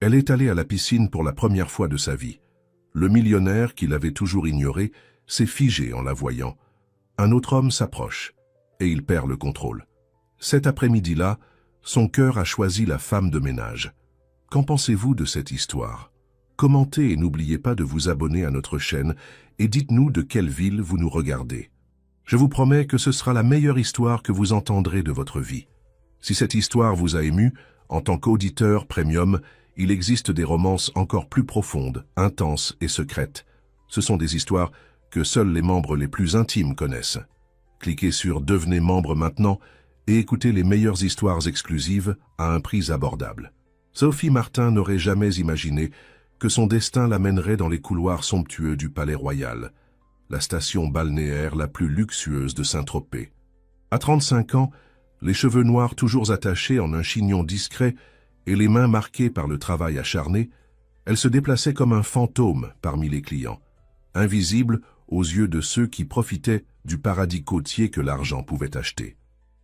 Elle est allée à la piscine pour la première fois de sa vie. Le millionnaire, qui l'avait toujours ignoré, s'est figé en la voyant. Un autre homme s'approche, et il perd le contrôle. Cet après-midi-là, son cœur a choisi la femme de ménage. Qu'en pensez-vous de cette histoire? Commentez et n'oubliez pas de vous abonner à notre chaîne et dites-nous de quelle ville vous nous regardez. Je vous promets que ce sera la meilleure histoire que vous entendrez de votre vie. Si cette histoire vous a ému, en tant qu'auditeur premium, il existe des romances encore plus profondes, intenses et secrètes. Ce sont des histoires que seuls les membres les plus intimes connaissent. Cliquez sur « Devenez membre maintenant » et écoutez les meilleures histoires exclusives à un prix abordable. Sophie Martin n'aurait jamais imaginé que son destin l'amènerait dans les couloirs somptueux du Palais Royal, la station balnéaire la plus luxueuse de Saint-Tropez. À 35 ans, les cheveux noirs toujours attachés en un chignon discret et les mains marquées par le travail acharné, elle se déplaçait comme un fantôme parmi les clients, invisible aux yeux de ceux qui profitaient du paradis côtier que l'argent pouvait acheter.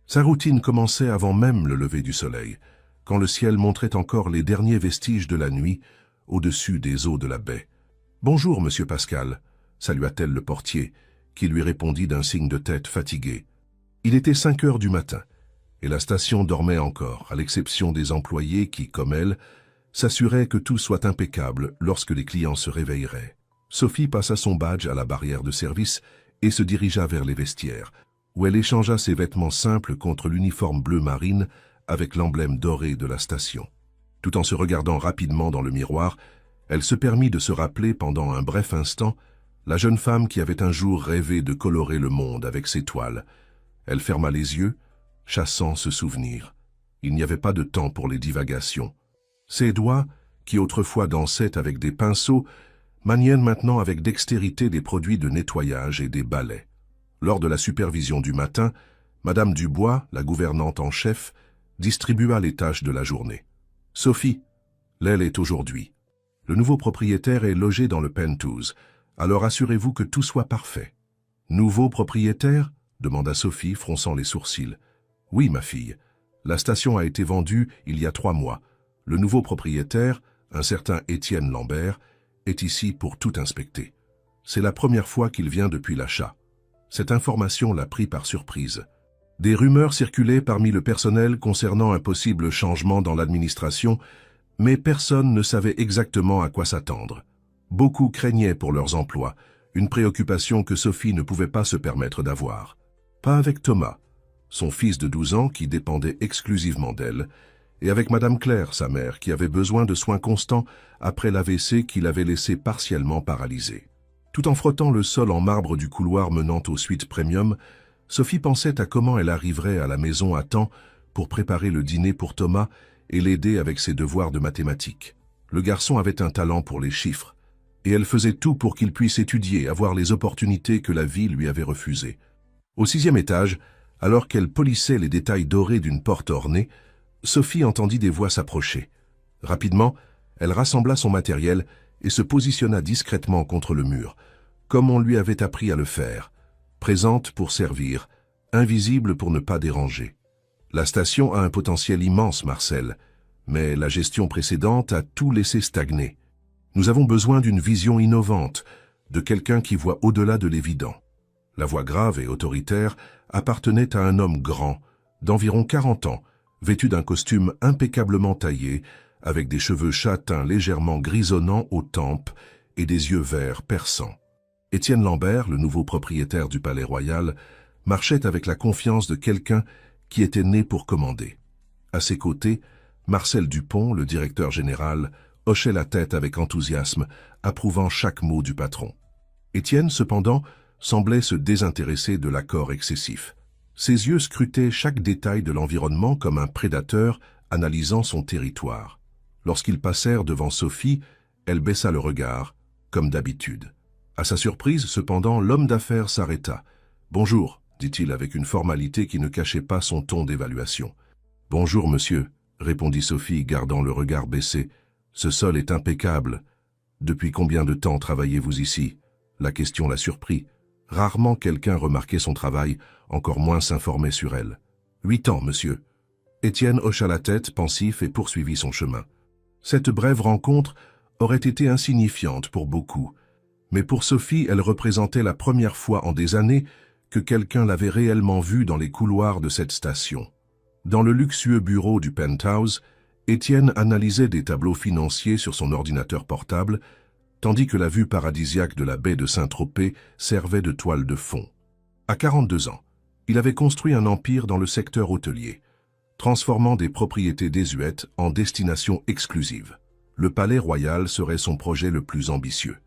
Sa routine commençait avant même le lever du soleil, quand le ciel montrait encore les derniers vestiges de la nuit au-dessus des eaux de la baie. « Bonjour, monsieur Pascal », salua-t-elle le portier, qui lui répondit d'un signe de tête fatigué. Il était 5 heures du matin, et la station dormait encore, à l'exception des employés qui, comme elle, s'assuraient que tout soit impeccable lorsque les clients se réveilleraient. Sophie passa son badge à la barrière de service et se dirigea vers les vestiaires, où elle échangea ses vêtements simples contre l'uniforme bleu marine avec l'emblème doré de la station. Tout en se regardant rapidement dans le miroir, elle se permit de se rappeler pendant un bref instant la jeune femme qui avait un jour rêvé de colorer le monde avec ses toiles. Elle ferma les yeux, chassant ce souvenir. Il n'y avait pas de temps pour les divagations. Ses doigts, qui autrefois dansaient avec des pinceaux, maniaient maintenant avec dextérité des produits de nettoyage et des balais. Lors de la supervision du matin, Madame Dubois, la gouvernante en chef, distribua les tâches de la journée. « Sophie, l'aile est aujourd'hui. Le nouveau propriétaire est logé dans le penthouse, alors assurez-vous que tout soit parfait. »« Nouveau propriétaire ?» demanda Sophie, fronçant les sourcils. « Oui, ma fille. La station a été vendue il y a 3 mois. Le nouveau propriétaire, un certain Étienne Lambert, est ici pour tout inspecter. C'est la première fois qu'il vient depuis l'achat. » Cette information l'a pris par surprise. Des rumeurs circulaient parmi le personnel concernant un possible changement dans l'administration, mais personne ne savait exactement à quoi s'attendre. Beaucoup craignaient pour leurs emplois, une préoccupation que Sophie ne pouvait pas se permettre d'avoir. Pas avec Thomas, son fils de 12 ans qui dépendait exclusivement d'elle, et avec Madame Claire, sa mère, qui avait besoin de soins constants après l'AVC qui l'avait laissé partiellement paralysée. Tout en frottant le sol en marbre du couloir menant aux suites premium, Sophie pensait à comment elle arriverait à la maison à temps pour préparer le dîner pour Thomas et l'aider avec ses devoirs de mathématiques. Le garçon avait un talent pour les chiffres, et elle faisait tout pour qu'il puisse étudier, avoir les opportunités que la vie lui avait refusées. Au 6e étage, alors qu'elle polissait les détails dorés d'une porte ornée, Sophie entendit des voix s'approcher. Rapidement, elle rassembla son matériel et se positionna discrètement contre le mur, comme on lui avait appris à le faire, présente pour servir, invisible pour ne pas déranger. La station a un potentiel immense, Marcel, mais la gestion précédente a tout laissé stagner. Nous avons besoin d'une vision innovante, de quelqu'un qui voit au-delà de l'évident. La voix grave et autoritaire appartenait à un homme grand, d'environ 40 ans, vêtu d'un costume impeccablement taillé, avec des cheveux châtains légèrement grisonnants aux tempes et des yeux verts perçants. Étienne Lambert, le nouveau propriétaire du Palais Royal, marchait avec la confiance de quelqu'un qui était né pour commander. À ses côtés, Marcel Dupont, le directeur général, hochait la tête avec enthousiasme, approuvant chaque mot du patron. Étienne, cependant, semblait se désintéresser de l'accord excessif. Ses yeux scrutaient chaque détail de l'environnement comme un prédateur analysant son territoire. Lorsqu'ils passèrent devant Sophie, elle baissa le regard, comme d'habitude. À sa surprise, cependant, l'homme d'affaires s'arrêta. « Bonjour », dit-il avec une formalité qui ne cachait pas son ton d'évaluation. « Bonjour, monsieur », répondit Sophie, gardant le regard baissé. « Ce sol est impeccable. Depuis combien de temps travaillez-vous ici ?» La question la surprit. Rarement quelqu'un remarquait son travail, encore moins s'informait sur elle. « 8 ans, monsieur. » Étienne hocha la tête, pensif, et poursuivit son chemin. « Cette brève rencontre aurait été insignifiante pour beaucoup, mais pour Sophie, elle représentait la première fois en des années que quelqu'un l'avait réellement vue dans les couloirs de cette station. Dans le luxueux bureau du penthouse, Étienne analysait des tableaux financiers sur son ordinateur portable, tandis que la vue paradisiaque de la baie de Saint-Tropez servait de toile de fond. À 42 ans, il avait construit un empire dans le secteur hôtelier, transformant des propriétés désuètes en destinations exclusives. Le Palais Royal serait son projet le plus ambitieux.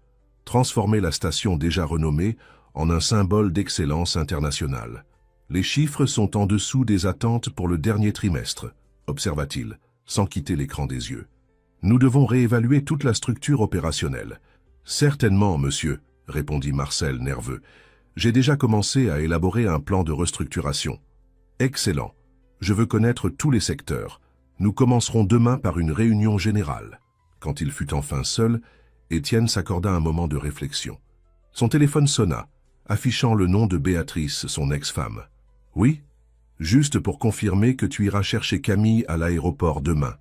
Transformer la station déjà renommée en un symbole d'excellence internationale. Les chiffres sont en dessous des attentes pour le dernier trimestre, observa-t-il, sans quitter l'écran des yeux. Nous devons réévaluer toute la structure opérationnelle. Certainement, monsieur, répondit Marcel nerveux. J'ai déjà commencé à élaborer un plan de restructuration. Excellent. Je veux connaître tous les secteurs. Nous commencerons demain par une réunion générale. Quand il fut enfin seul, Étienne s'accorda un moment de réflexion. Son téléphone sonna, affichant le nom de Béatrice, son ex-femme. « Oui, juste pour confirmer que tu iras chercher Camille à l'aéroport demain, »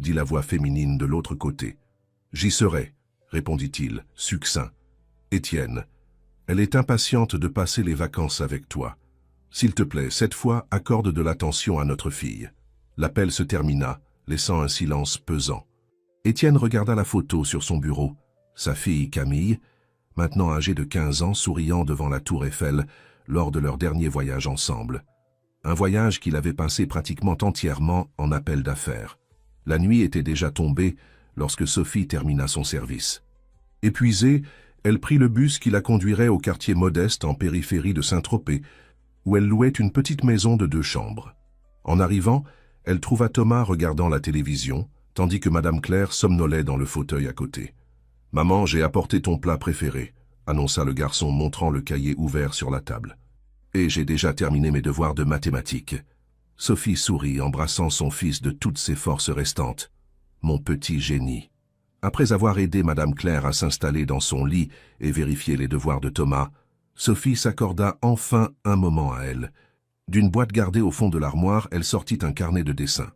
dit la voix féminine de l'autre côté. « J'y serai, » répondit-il, succinct. « Étienne, elle est impatiente de passer les vacances avec toi. S'il te plaît, cette fois, accorde de l'attention à notre fille. » L'appel se termina, laissant un silence pesant. Étienne regarda la photo sur son bureau. Sa fille Camille, maintenant âgée de 15 ans, souriant devant la tour Eiffel lors de leur dernier voyage ensemble. Un voyage qu'il avait passé pratiquement entièrement en appel d'affaires. La nuit était déjà tombée lorsque Sophie termina son service. Épuisée, elle prit le bus qui la conduirait au quartier modeste en périphérie de Saint-Tropez, où elle louait une petite maison de 2 chambres. En arrivant, elle trouva Thomas regardant la télévision, tandis que Madame Claire somnolait dans le fauteuil à côté. « Maman, j'ai apporté ton plat préféré », annonça le garçon montrant le cahier ouvert sur la table. « Et j'ai déjà terminé mes devoirs de mathématiques. » Sophie sourit, embrassant son fils de toutes ses forces restantes. « Mon petit génie. » Après avoir aidé Madame Claire à s'installer dans son lit et vérifier les devoirs de Thomas, Sophie s'accorda enfin un moment à elle. D'une boîte gardée au fond de l'armoire, elle sortit un carnet de dessin.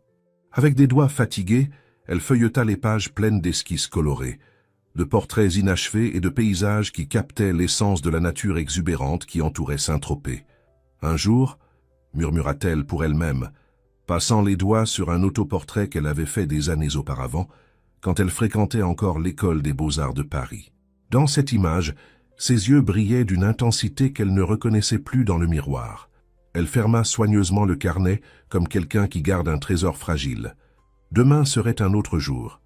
Avec des doigts fatigués, elle feuilleta les pages pleines d'esquisses colorées, de portraits inachevés et de paysages qui captaient l'essence de la nature exubérante qui entourait Saint-Tropez. Un jour, murmura-t-elle pour elle-même, passant les doigts sur un autoportrait qu'elle avait fait des années auparavant, quand elle fréquentait encore l'école des beaux-arts de Paris. Dans cette image, ses yeux brillaient d'une intensité qu'elle ne reconnaissait plus dans le miroir. Elle ferma soigneusement le carnet comme quelqu'un qui garde un trésor fragile. Demain serait un autre jour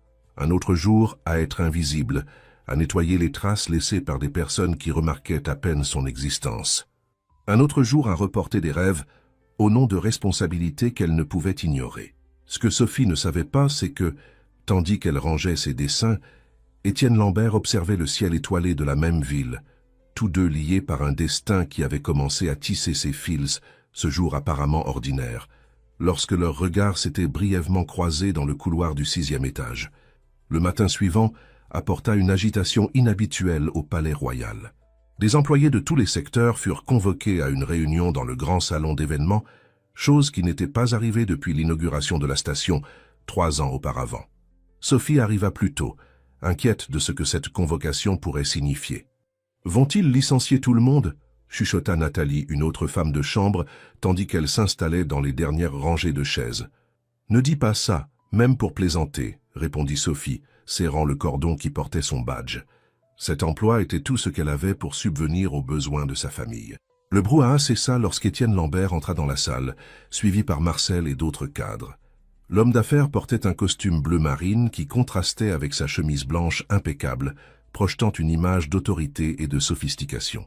à être invisible, à nettoyer les traces laissées par des personnes qui remarquaient à peine son existence. Un autre jour à reporter des rêves, au nom de responsabilités qu'elle ne pouvait ignorer. Ce que Sophie ne savait pas, c'est que, tandis qu'elle rangeait ses dessins, Étienne Lambert observait le ciel étoilé de la même ville, tous deux liés par un destin qui avait commencé à tisser ses fils ce jour apparemment ordinaire, lorsque leurs regards s'étaient brièvement croisés dans le couloir du 6e étage. Le matin suivant apporta une agitation inhabituelle au Palais Royal. Des employés de tous les secteurs furent convoqués à une réunion dans le grand salon d'événements, chose qui n'était pas arrivée depuis l'inauguration de la station 3 ans auparavant. Sophie arriva plus tôt, inquiète de ce que cette convocation pourrait signifier. « Vont-ils licencier tout le monde ?» chuchota Nathalie, une autre femme de chambre, tandis qu'elle s'installait dans les dernières rangées de chaises. « Ne dis pas ça, même pour plaisanter, » répondit Sophie, serrant le cordon qui portait son badge. Cet emploi était tout ce qu'elle avait pour subvenir aux besoins de sa famille. Le brouhaha cessa lorsqu'Étienne Lambert entra dans la salle, suivi par Marcel et d'autres cadres. L'homme d'affaires portait un costume bleu marine qui contrastait avec sa chemise blanche impeccable, projetant une image d'autorité et de sophistication.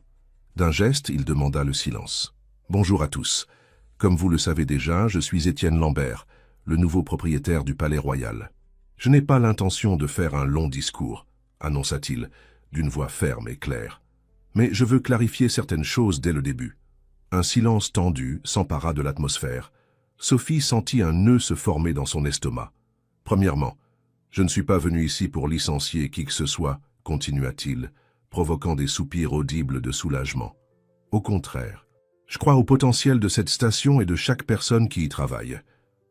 D'un geste, il demanda le silence. « Bonjour à tous. Comme vous le savez déjà, je suis Étienne Lambert, le nouveau propriétaire du Palais Royal. Je n'ai pas l'intention de faire un long discours, annonça-t-il, d'une voix ferme et claire. Mais je veux clarifier certaines choses dès le début. » Un silence tendu s'empara de l'atmosphère. Sophie sentit un nœud se former dans son estomac. « Premièrement, je ne suis pas venu ici pour licencier qui que ce soit, » continua-t-il, provoquant des soupirs audibles de soulagement. « Au contraire, je crois au potentiel de cette station et de chaque personne qui y travaille.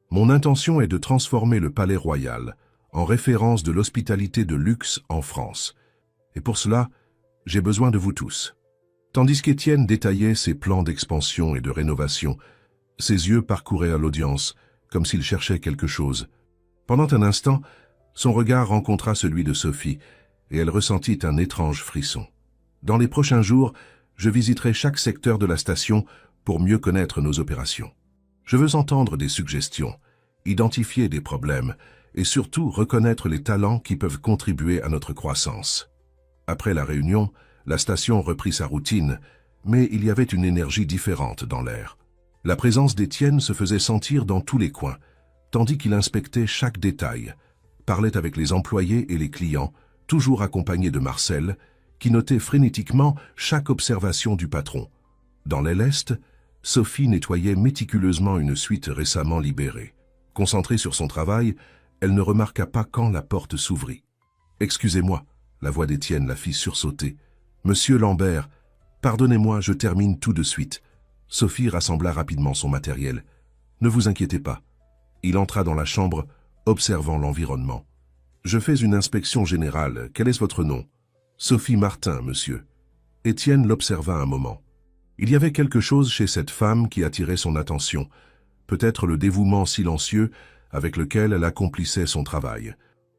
Mon intention est de transformer le Palais Royal en référence de l'hospitalité de luxe en France. Et pour cela, j'ai besoin de vous tous. » Tandis qu'Étienne détaillait ses plans d'expansion et de rénovation, ses yeux parcouraient à l'audience, comme s'il cherchait quelque chose. Pendant un instant, son regard rencontra celui de Sophie, et elle ressentit un étrange frisson. « Dans les prochains jours, je visiterai chaque secteur de la station pour mieux connaître nos opérations. Je veux entendre des suggestions, identifier des problèmes, et surtout reconnaître les talents qui peuvent contribuer à notre croissance. » Après la réunion, la station reprit sa routine, mais il y avait une énergie différente dans l'air. La présence d'Étienne se faisait sentir dans tous les coins, tandis qu'il inspectait chaque détail, parlait avec les employés et les clients, toujours accompagné de Marcel, qui notait frénétiquement chaque observation du patron. Dans l'aile est, Sophie nettoyait méticuleusement une suite récemment libérée. Concentrée sur son travail, elle ne remarqua pas quand la porte s'ouvrit. « Excusez-moi », la voix d'Étienne la fit sursauter. « Monsieur Lambert, pardonnez-moi, je termine tout de suite. » Sophie rassembla rapidement son matériel. « Ne vous inquiétez pas. » Il entra dans la chambre, observant l'environnement. « Je fais une inspection générale. Quel est votre nom ?»« Sophie Martin, monsieur. » Étienne l'observa un moment. Il y avait quelque chose chez cette femme qui attirait son attention, peut-être le dévouement silencieux avec lequel elle accomplissait son travail,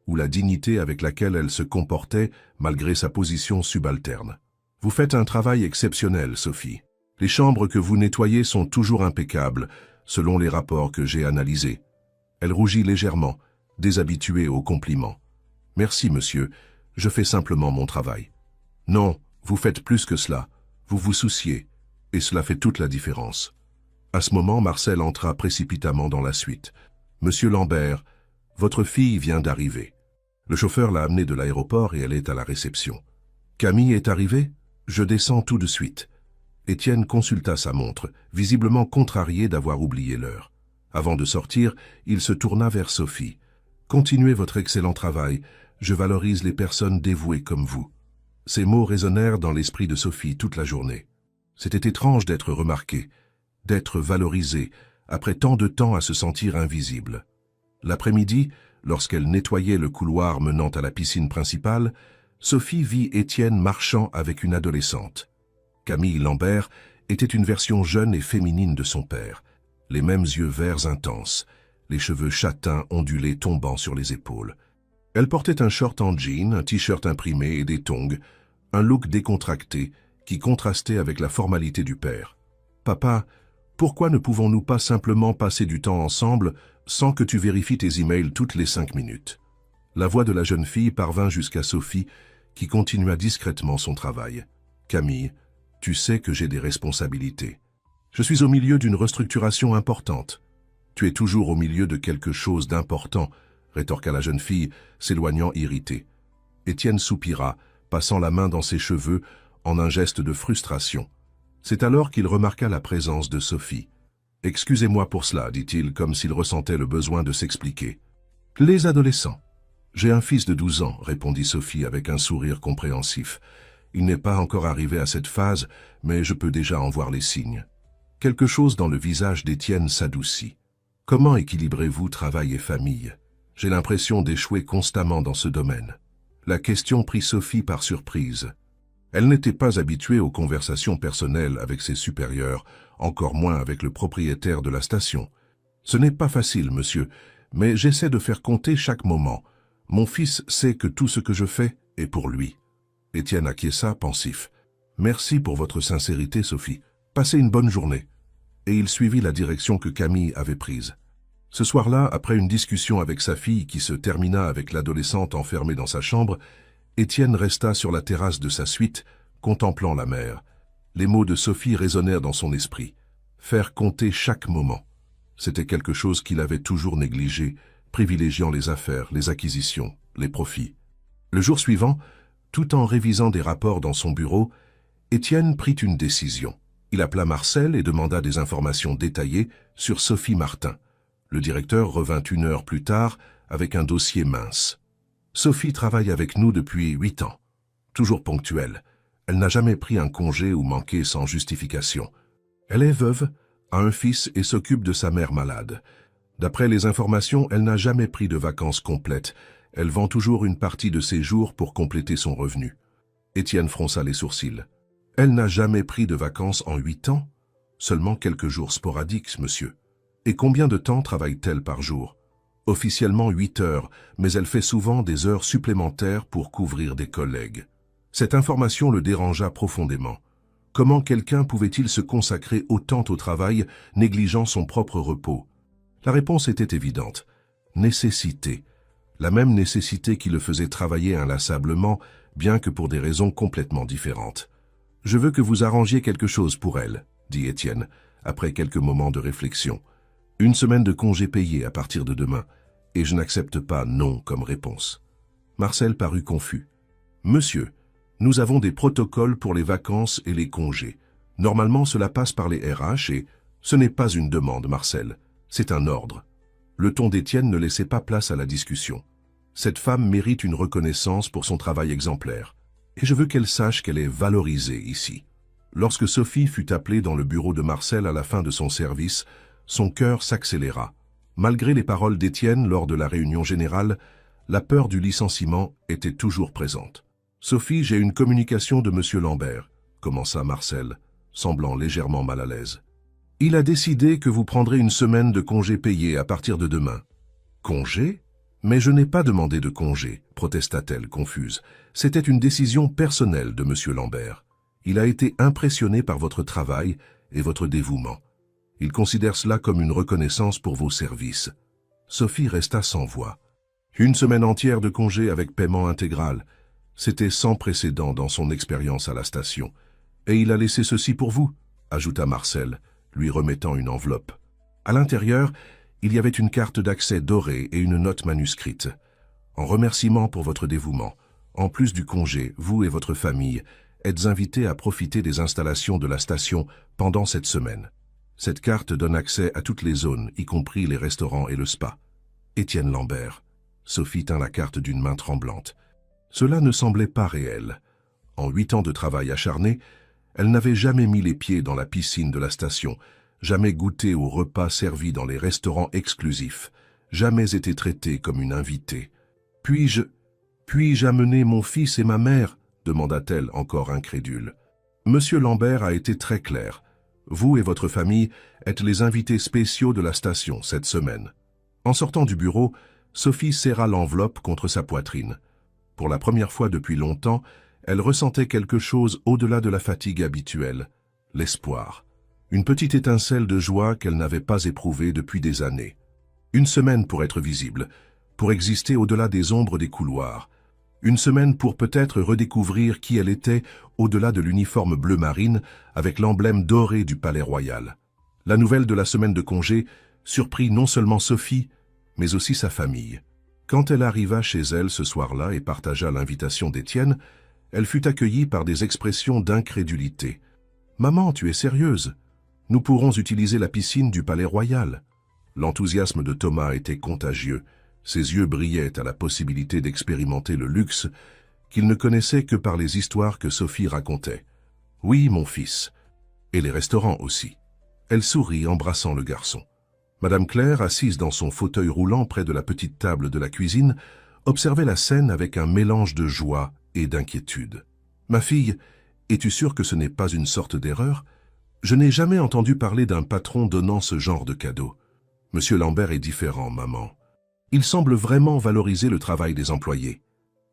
ou la dignité avec laquelle elle se comportait malgré sa position subalterne. « Vous faites un travail exceptionnel, Sophie. Les chambres que vous nettoyez sont toujours impeccables, selon les rapports que j'ai analysés. » Elle rougit légèrement, déshabituée aux compliments. « Merci, monsieur, je fais simplement mon travail. »« Non, vous faites plus que cela. Vous vous souciez, et cela fait toute la différence. » À ce moment, Marcel entra précipitamment dans la suite. « Monsieur Lambert, votre fille vient d'arriver. » Le chauffeur l'a amenée de l'aéroport et elle est à la réception. « Camille est arrivée ? Je descends tout de suite. » Étienne consulta sa montre, visiblement contrarié d'avoir oublié l'heure. Avant de sortir, il se tourna vers Sophie. « Continuez votre excellent travail. Je valorise les personnes dévouées comme vous. » Ces mots résonnèrent dans l'esprit de Sophie toute la journée. C'était étrange d'être remarqué, d'être valorisé, après tant de temps à se sentir invisible. L'après-midi, lorsqu'elle nettoyait le couloir menant à la piscine principale, Sophie vit Étienne marchant avec une adolescente. Camille Lambert était une version jeune et féminine de son père, les mêmes yeux verts intenses, les cheveux châtains ondulés tombant sur les épaules. Elle portait un short en jean, un t-shirt imprimé et des tongs, un look décontracté qui contrastait avec la formalité du père. « Papa, pourquoi ne pouvons-nous pas simplement passer du temps ensemble sans que tu vérifies tes emails toutes les 5 minutes ?» La voix de la jeune fille parvint jusqu'à Sophie, qui continua discrètement son travail. « Camille, tu sais que j'ai des responsabilités. Je suis au milieu d'une restructuration importante. »« Tu es toujours au milieu de quelque chose d'important, » rétorqua la jeune fille, s'éloignant irritée. Étienne soupira, passant la main dans ses cheveux, en un geste de frustration. C'est alors qu'il remarqua la présence de Sophie. « Excusez-moi pour cela, dit-il, comme s'il ressentait le besoin de s'expliquer. »« Les adolescents. »« J'ai un fils de 12 ans, répondit Sophie avec un sourire compréhensif. « Il n'est pas encore arrivé à cette phase, mais je peux déjà en voir les signes. » Quelque chose dans le visage d'Étienne s'adoucit. « Comment équilibrez-vous travail et famille ? J'ai l'impression d'échouer constamment dans ce domaine. » La question prit Sophie par surprise. Elle n'était pas habituée aux conversations personnelles avec ses supérieurs, encore moins avec le propriétaire de la station. « Ce n'est pas facile, monsieur, mais j'essaie de faire compter chaque moment. Mon fils sait que tout ce que je fais est pour lui. » Étienne acquiesça, pensif. « Merci pour votre sincérité, Sophie. Passez une bonne journée. » Et il suivit la direction que Camille avait prise. Ce soir-là, après une discussion avec sa fille qui se termina avec l'adolescente enfermée dans sa chambre, Étienne resta sur la terrasse de sa suite, contemplant la mer. Les mots de Sophie résonnèrent dans son esprit. Faire compter chaque moment. C'était quelque chose qu'il avait toujours négligé, privilégiant les affaires, les acquisitions, les profits. Le jour suivant, tout en révisant des rapports dans son bureau, Étienne prit une décision. Il appela Marcel et demanda des informations détaillées sur Sophie Martin. Le directeur revint 1 heure plus tard avec un dossier mince. Sophie travaille avec nous depuis 8 ans. Toujours ponctuelle. Elle n'a jamais pris un congé ou manqué sans justification. Elle est veuve, a un fils et s'occupe de sa mère malade. D'après les informations, elle n'a jamais pris de vacances complètes. Elle vend toujours une partie de ses jours pour compléter son revenu. Étienne fronça les sourcils. Elle n'a jamais pris de vacances en 8 ans? Seulement quelques jours sporadiques, monsieur. Et combien de temps travaille-t-elle par jour? Officiellement 8 heures, mais elle fait souvent des heures supplémentaires pour couvrir des collègues. Cette information le dérangea profondément. Comment quelqu'un pouvait-il se consacrer autant au travail, négligeant son propre repos? La réponse était évidente. Nécessité. La même nécessité qui le faisait travailler inlassablement, bien que pour des raisons complètement différentes. « Je veux que vous arrangiez quelque chose pour elle », dit Étienne, après quelques moments de réflexion. « 1 semaine de congé payé à partir de demain, et je n'accepte pas non comme réponse. » Marcel parut confus. « Monsieur, nous avons des protocoles pour les vacances et les congés. Normalement, cela passe par les RH et ce n'est pas une demande, Marcel. C'est un ordre. » Le ton d'Étienne ne laissait pas place à la discussion. Cette femme mérite une reconnaissance pour son travail exemplaire. Et je veux qu'elle sache qu'elle est valorisée ici. Lorsque Sophie fut appelée dans le bureau de Marcel à la fin de son service, son cœur s'accéléra. Malgré les paroles d'Étienne lors de la réunion générale, la peur du licenciement était toujours présente. « Sophie, j'ai une communication de M. Lambert », commença Marcel, semblant légèrement mal à l'aise. « Il a décidé que vous prendrez 1 semaine de congé payé à partir de demain. »« Congé ? Mais je n'ai pas demandé de congé, » protesta-t-elle confuse. « C'était une décision personnelle de M. Lambert. Il a été impressionné par votre travail et votre dévouement. Il considère cela comme une reconnaissance pour vos services. » Sophie resta sans voix. 1 semaine entière de congé avec paiement intégral. C'était sans précédent dans son expérience à la station. « Et il a laissé ceci pour vous » ajouta Marcel, lui remettant une enveloppe. À l'intérieur, il y avait une carte d'accès dorée et une note manuscrite. « En remerciement pour votre dévouement, en plus du congé, vous et votre famille êtes invités à profiter des installations de la station pendant cette semaine. Cette carte donne accès à toutes les zones, y compris les restaurants et le spa. Étienne Lambert. » Sophie tint la carte d'une main tremblante. Cela ne semblait pas réel. En 8 ans de travail acharné, elle n'avait jamais mis les pieds dans la piscine de la station, jamais goûté aux repas servis dans les restaurants exclusifs, jamais été traitée comme une invitée. « Puis-je amener mon fils et ma mère ?» demanda-t-elle encore incrédule. Monsieur Lambert a été très clair. Vous et votre famille êtes les invités spéciaux de la station cette semaine. En sortant du bureau, Sophie serra l'enveloppe contre sa poitrine. Pour la première fois depuis longtemps, elle ressentait quelque chose au-delà de la fatigue habituelle, l'espoir. Une petite étincelle de joie qu'elle n'avait pas éprouvée depuis des années. 1 semaine pour être visible, pour exister au-delà des ombres des couloirs. 1 semaine pour peut-être redécouvrir qui elle était au-delà de l'uniforme bleu marine avec l'emblème doré du Palais Royal. La nouvelle de la semaine de congé surprit non seulement Sophie, mais aussi sa famille. Quand elle arriva chez elle ce soir-là et partagea l'invitation d'Étienne, elle fut accueillie par des expressions d'incrédulité. « Maman, tu es sérieuse? Nous pourrons utiliser la piscine du Palais Royal. » L'enthousiasme de Thomas était contagieux. Ses yeux brillaient à la possibilité d'expérimenter le luxe qu'il ne connaissait que par les histoires que Sophie racontait. « Oui, mon fils. Et les restaurants aussi. » Elle sourit, embrassant le garçon. Madame Claire, assise dans son fauteuil roulant près de la petite table de la cuisine, observait la scène avec un mélange de joie et d'inquiétude. « Ma fille, es-tu sûre que ce n'est pas une sorte d'erreur? Je n'ai jamais entendu parler d'un patron donnant ce genre de cadeau. Monsieur Lambert est différent, maman. Il semble vraiment valoriser le travail des employés. »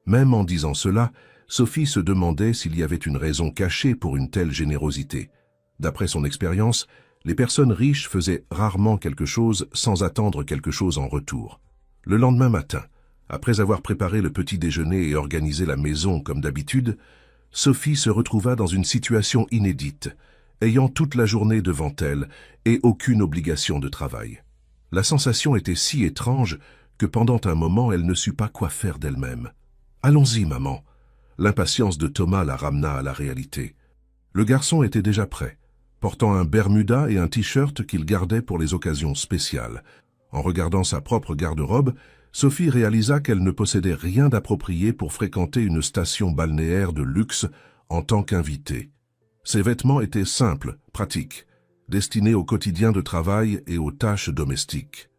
Même en disant cela, Sophie se demandait s'il y avait une raison cachée pour une telle générosité. D'après son expérience, les personnes riches faisaient rarement quelque chose sans attendre quelque chose en retour. Le lendemain matin, après avoir préparé le petit déjeuner et organisé la maison comme d'habitude, Sophie se retrouva dans une situation inédite, ayant toute la journée devant elle et aucune obligation de travail. La sensation était si étrange que pendant un moment elle ne sut pas quoi faire d'elle-même. « Allons-y, maman !» L'impatience de Thomas la ramena à la réalité. Le garçon était déjà prêt, portant un bermuda et un t-shirt qu'il gardait pour les occasions spéciales. En regardant sa propre garde-robe, Sophie réalisa qu'elle ne possédait rien d'approprié pour fréquenter une station balnéaire de luxe en tant qu'invitée. Ses vêtements étaient simples, pratiques, destinés au quotidien de travail et aux tâches domestiques.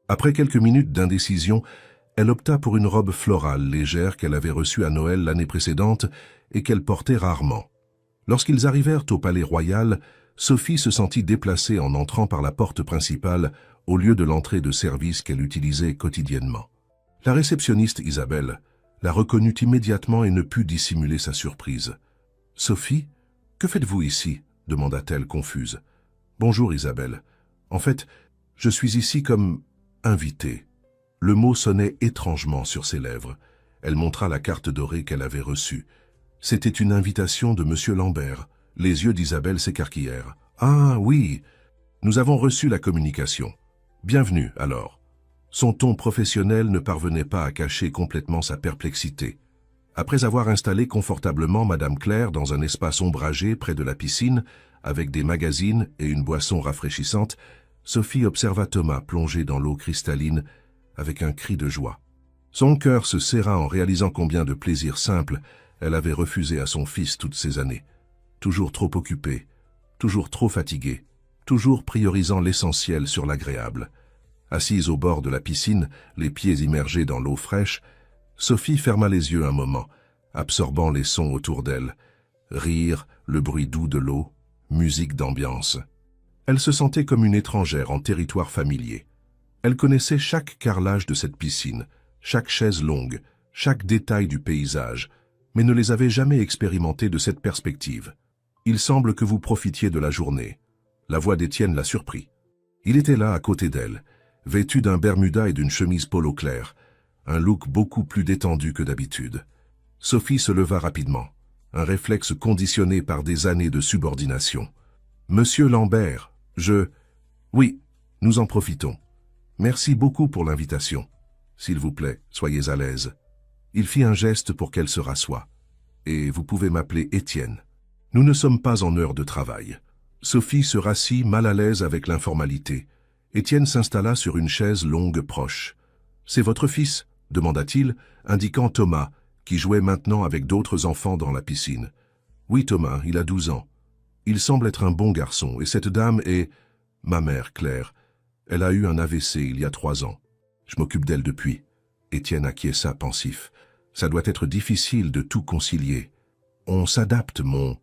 Après quelques minutes d'indécision, Elle opta pour une robe florale légère qu'elle avait reçue à Noël l'année précédente et qu'elle portait rarement. Lorsqu'ils arrivèrent au palais royal, Sophie se sentit déplacée en entrant par la porte principale au lieu de l'entrée de service qu'elle utilisait quotidiennement. La réceptionniste Isabelle la reconnut immédiatement et ne put dissimuler sa surprise. « Sophie, que faites-vous ici ?» demanda-t-elle confuse. « Bonjour Isabelle. En fait, je suis ici comme invitée. » Le mot sonnait étrangement sur ses lèvres. Elle montra la carte dorée qu'elle avait reçue. C'était une invitation de M. Lambert. Les yeux d'Isabelle s'écarquillèrent. « Ah oui, nous avons reçu la communication. Bienvenue alors. » Son ton professionnel ne parvenait pas à cacher complètement sa perplexité. Après avoir installé confortablement Madame Claire dans un espace ombragé près de la piscine, avec des magazines et une boisson rafraîchissante, Sophie observa Thomas plongé dans l'eau cristalline avec un cri de joie. Son cœur se serra en réalisant combien de plaisirs simples elle avait refusé à son fils toutes ces années. Toujours trop occupé, toujours trop fatigué, toujours priorisant l'essentiel sur l'agréable. Assise au bord de la piscine, les pieds immergés dans l'eau fraîche, Sophie ferma les yeux un moment, absorbant les sons autour d'elle. Rire, le bruit doux de l'eau, musique d'ambiance. Elle se sentait comme une étrangère en territoire familier. Elle connaissait chaque carrelage de cette piscine, chaque chaise longue, chaque détail du paysage, mais ne les avait jamais expérimentés de cette perspective. « Il semble que vous profitiez de la journée. » La voix d'Étienne la surprit. Il était là à côté d'elle, vêtu d'un bermuda et d'une chemise polo clair, un look beaucoup plus détendu que d'habitude. Sophie se leva rapidement, un réflexe conditionné par des années de subordination. « Monsieur Lambert, Oui, nous en profitons. Merci beaucoup pour l'invitation. S'il vous plaît, soyez à l'aise. » Il fit un geste pour qu'elle se rassoie. « Et vous pouvez m'appeler Étienne. Nous ne sommes pas en heure de travail. » Sophie se rassit mal à l'aise avec l'informalité. Étienne s'installa sur une chaise longue proche. « C'est votre fils ?» demanda-t-il, indiquant Thomas, qui jouait maintenant avec d'autres enfants dans la piscine. « Oui, Thomas, il a 12 ans. Il semble être un bon garçon, et cette dame est... ma mère, Claire. Elle a eu un AVC il y a 3 ans. Je m'occupe d'elle depuis. » Étienne acquiesça pensif. « Ça doit être difficile de tout concilier. On s'adapte, mon... »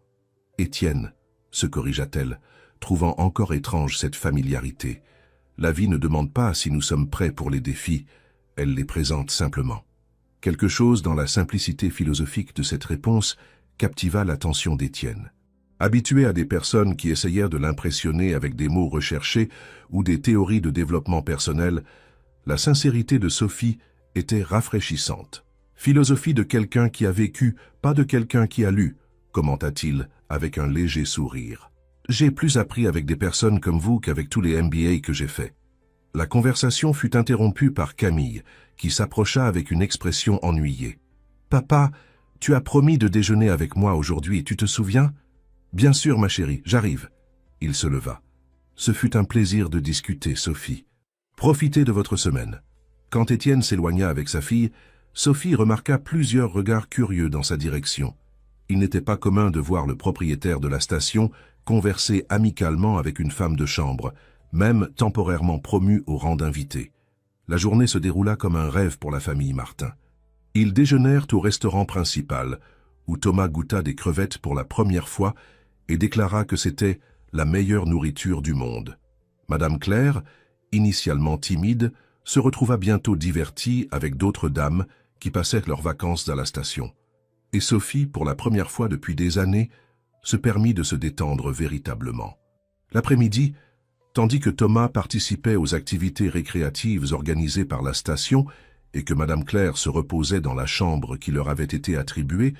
« Étienne, » se corrigea-t-elle, trouvant encore étrange cette familiarité. La vie ne demande pas si nous sommes prêts pour les défis, elle les présente simplement. Quelque chose dans la simplicité philosophique de cette réponse captiva l'attention d'Étienne. Habitué à des personnes qui essayèrent de l'impressionner avec des mots recherchés ou des théories de développement personnel, la sincérité de Sophie était rafraîchissante. Philosophie de quelqu'un qui a vécu, pas de quelqu'un qui a lu, commenta-t-il avec un léger sourire. J'ai plus appris avec des personnes comme vous qu'avec tous les MBA que j'ai faits. La conversation fut interrompue par Camille, qui s'approcha avec une expression ennuyée. « Papa, tu as promis de déjeuner avec moi aujourd'hui, tu te souviens ?»« Bien sûr, ma chérie, j'arrive. » Il se leva. « Ce fut un plaisir de discuter, Sophie. Profitez de votre semaine. » Quand Étienne s'éloigna avec sa fille, Sophie remarqua plusieurs regards curieux dans sa direction. Il n'était pas commun de voir le propriétaire de la station converser amicalement avec une femme de chambre, même temporairement promue au rang d'invité. La journée se déroula comme un rêve pour la famille Martin. Ils déjeunèrent au restaurant principal, où Thomas goûta des crevettes pour la première fois et déclara que c'était la meilleure nourriture du monde. Madame Claire, initialement timide, se retrouva bientôt divertie avec d'autres dames qui passaient leurs vacances à la station. Et Sophie, pour la première fois depuis des années, se permit de se détendre véritablement. L'après-midi, tandis que Thomas participait aux activités récréatives organisées par la station et que Madame Claire se reposait dans la chambre qui leur avait été attribuée,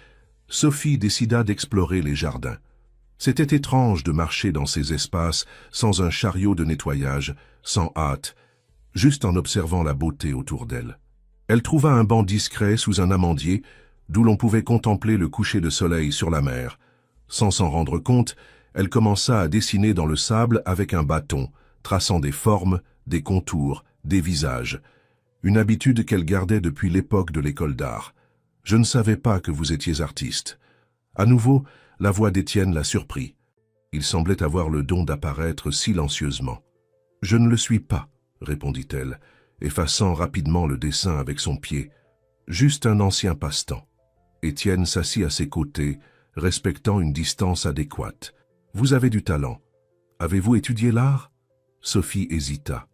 Sophie décida d'explorer les jardins. C'était étrange de marcher dans ces espaces sans un chariot de nettoyage, sans hâte, juste en observant la beauté autour d'elle. Elle trouva un banc discret sous un amandier, d'où l'on pouvait contempler le coucher de soleil sur la mer. Sans s'en rendre compte, elle commença à dessiner dans le sable avec un bâton, traçant des formes, des contours, des visages. Une habitude qu'elle gardait depuis l'époque de l'école d'art. « Je ne savais pas que vous étiez artiste. » À nouveau, la voix d'Étienne la surprit. Il semblait avoir le don d'apparaître silencieusement. « Je ne le suis pas, » répondit-elle, effaçant rapidement le dessin avec son pied. Juste un ancien passe-temps. Étienne s'assit à ses côtés, respectant une distance adéquate. « Vous avez du talent. Avez-vous étudié l'art » Sophie hésita.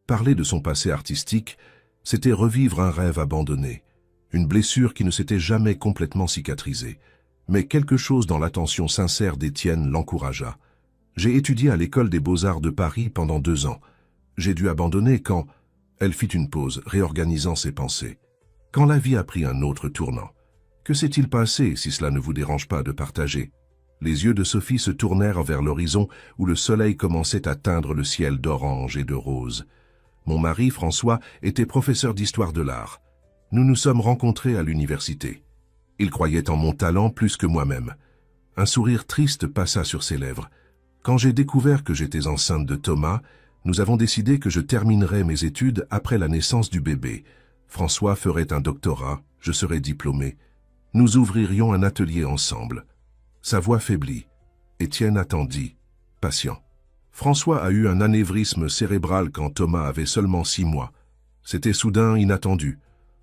Parler de son passé artistique, c'était revivre un rêve abandonné, une blessure qui ne s'était jamais complètement cicatrisée. Mais quelque chose dans l'attention sincère d'Étienne l'encouragea. « J'ai étudié à l'école des Beaux-Arts de Paris pendant 2 ans. J'ai dû abandonner quand… » Elle fit une pause, réorganisant ses pensées. « Quand la vie a pris un autre tournant. Que s'est-il passé, si cela ne vous dérange pas de partager ?» Les yeux de Sophie se tournèrent vers l'horizon où le soleil commençait à teindre le ciel d'orange et de rose. « Mon mari, François, était professeur d'histoire de l'art. Nous nous sommes rencontrés à l'université. Il croyait en mon talent plus que moi-même. » Un sourire triste passa sur ses lèvres. « Quand j'ai découvert que j'étais enceinte de Thomas, nous avons décidé que je terminerais mes études après la naissance du bébé. François ferait un doctorat, je serais diplômé. Nous ouvririons un atelier ensemble. » Sa voix faiblit. Étienne attendit, patient. François a eu un anévrisme cérébral quand Thomas avait seulement 6 mois. C'était soudain, inattendu.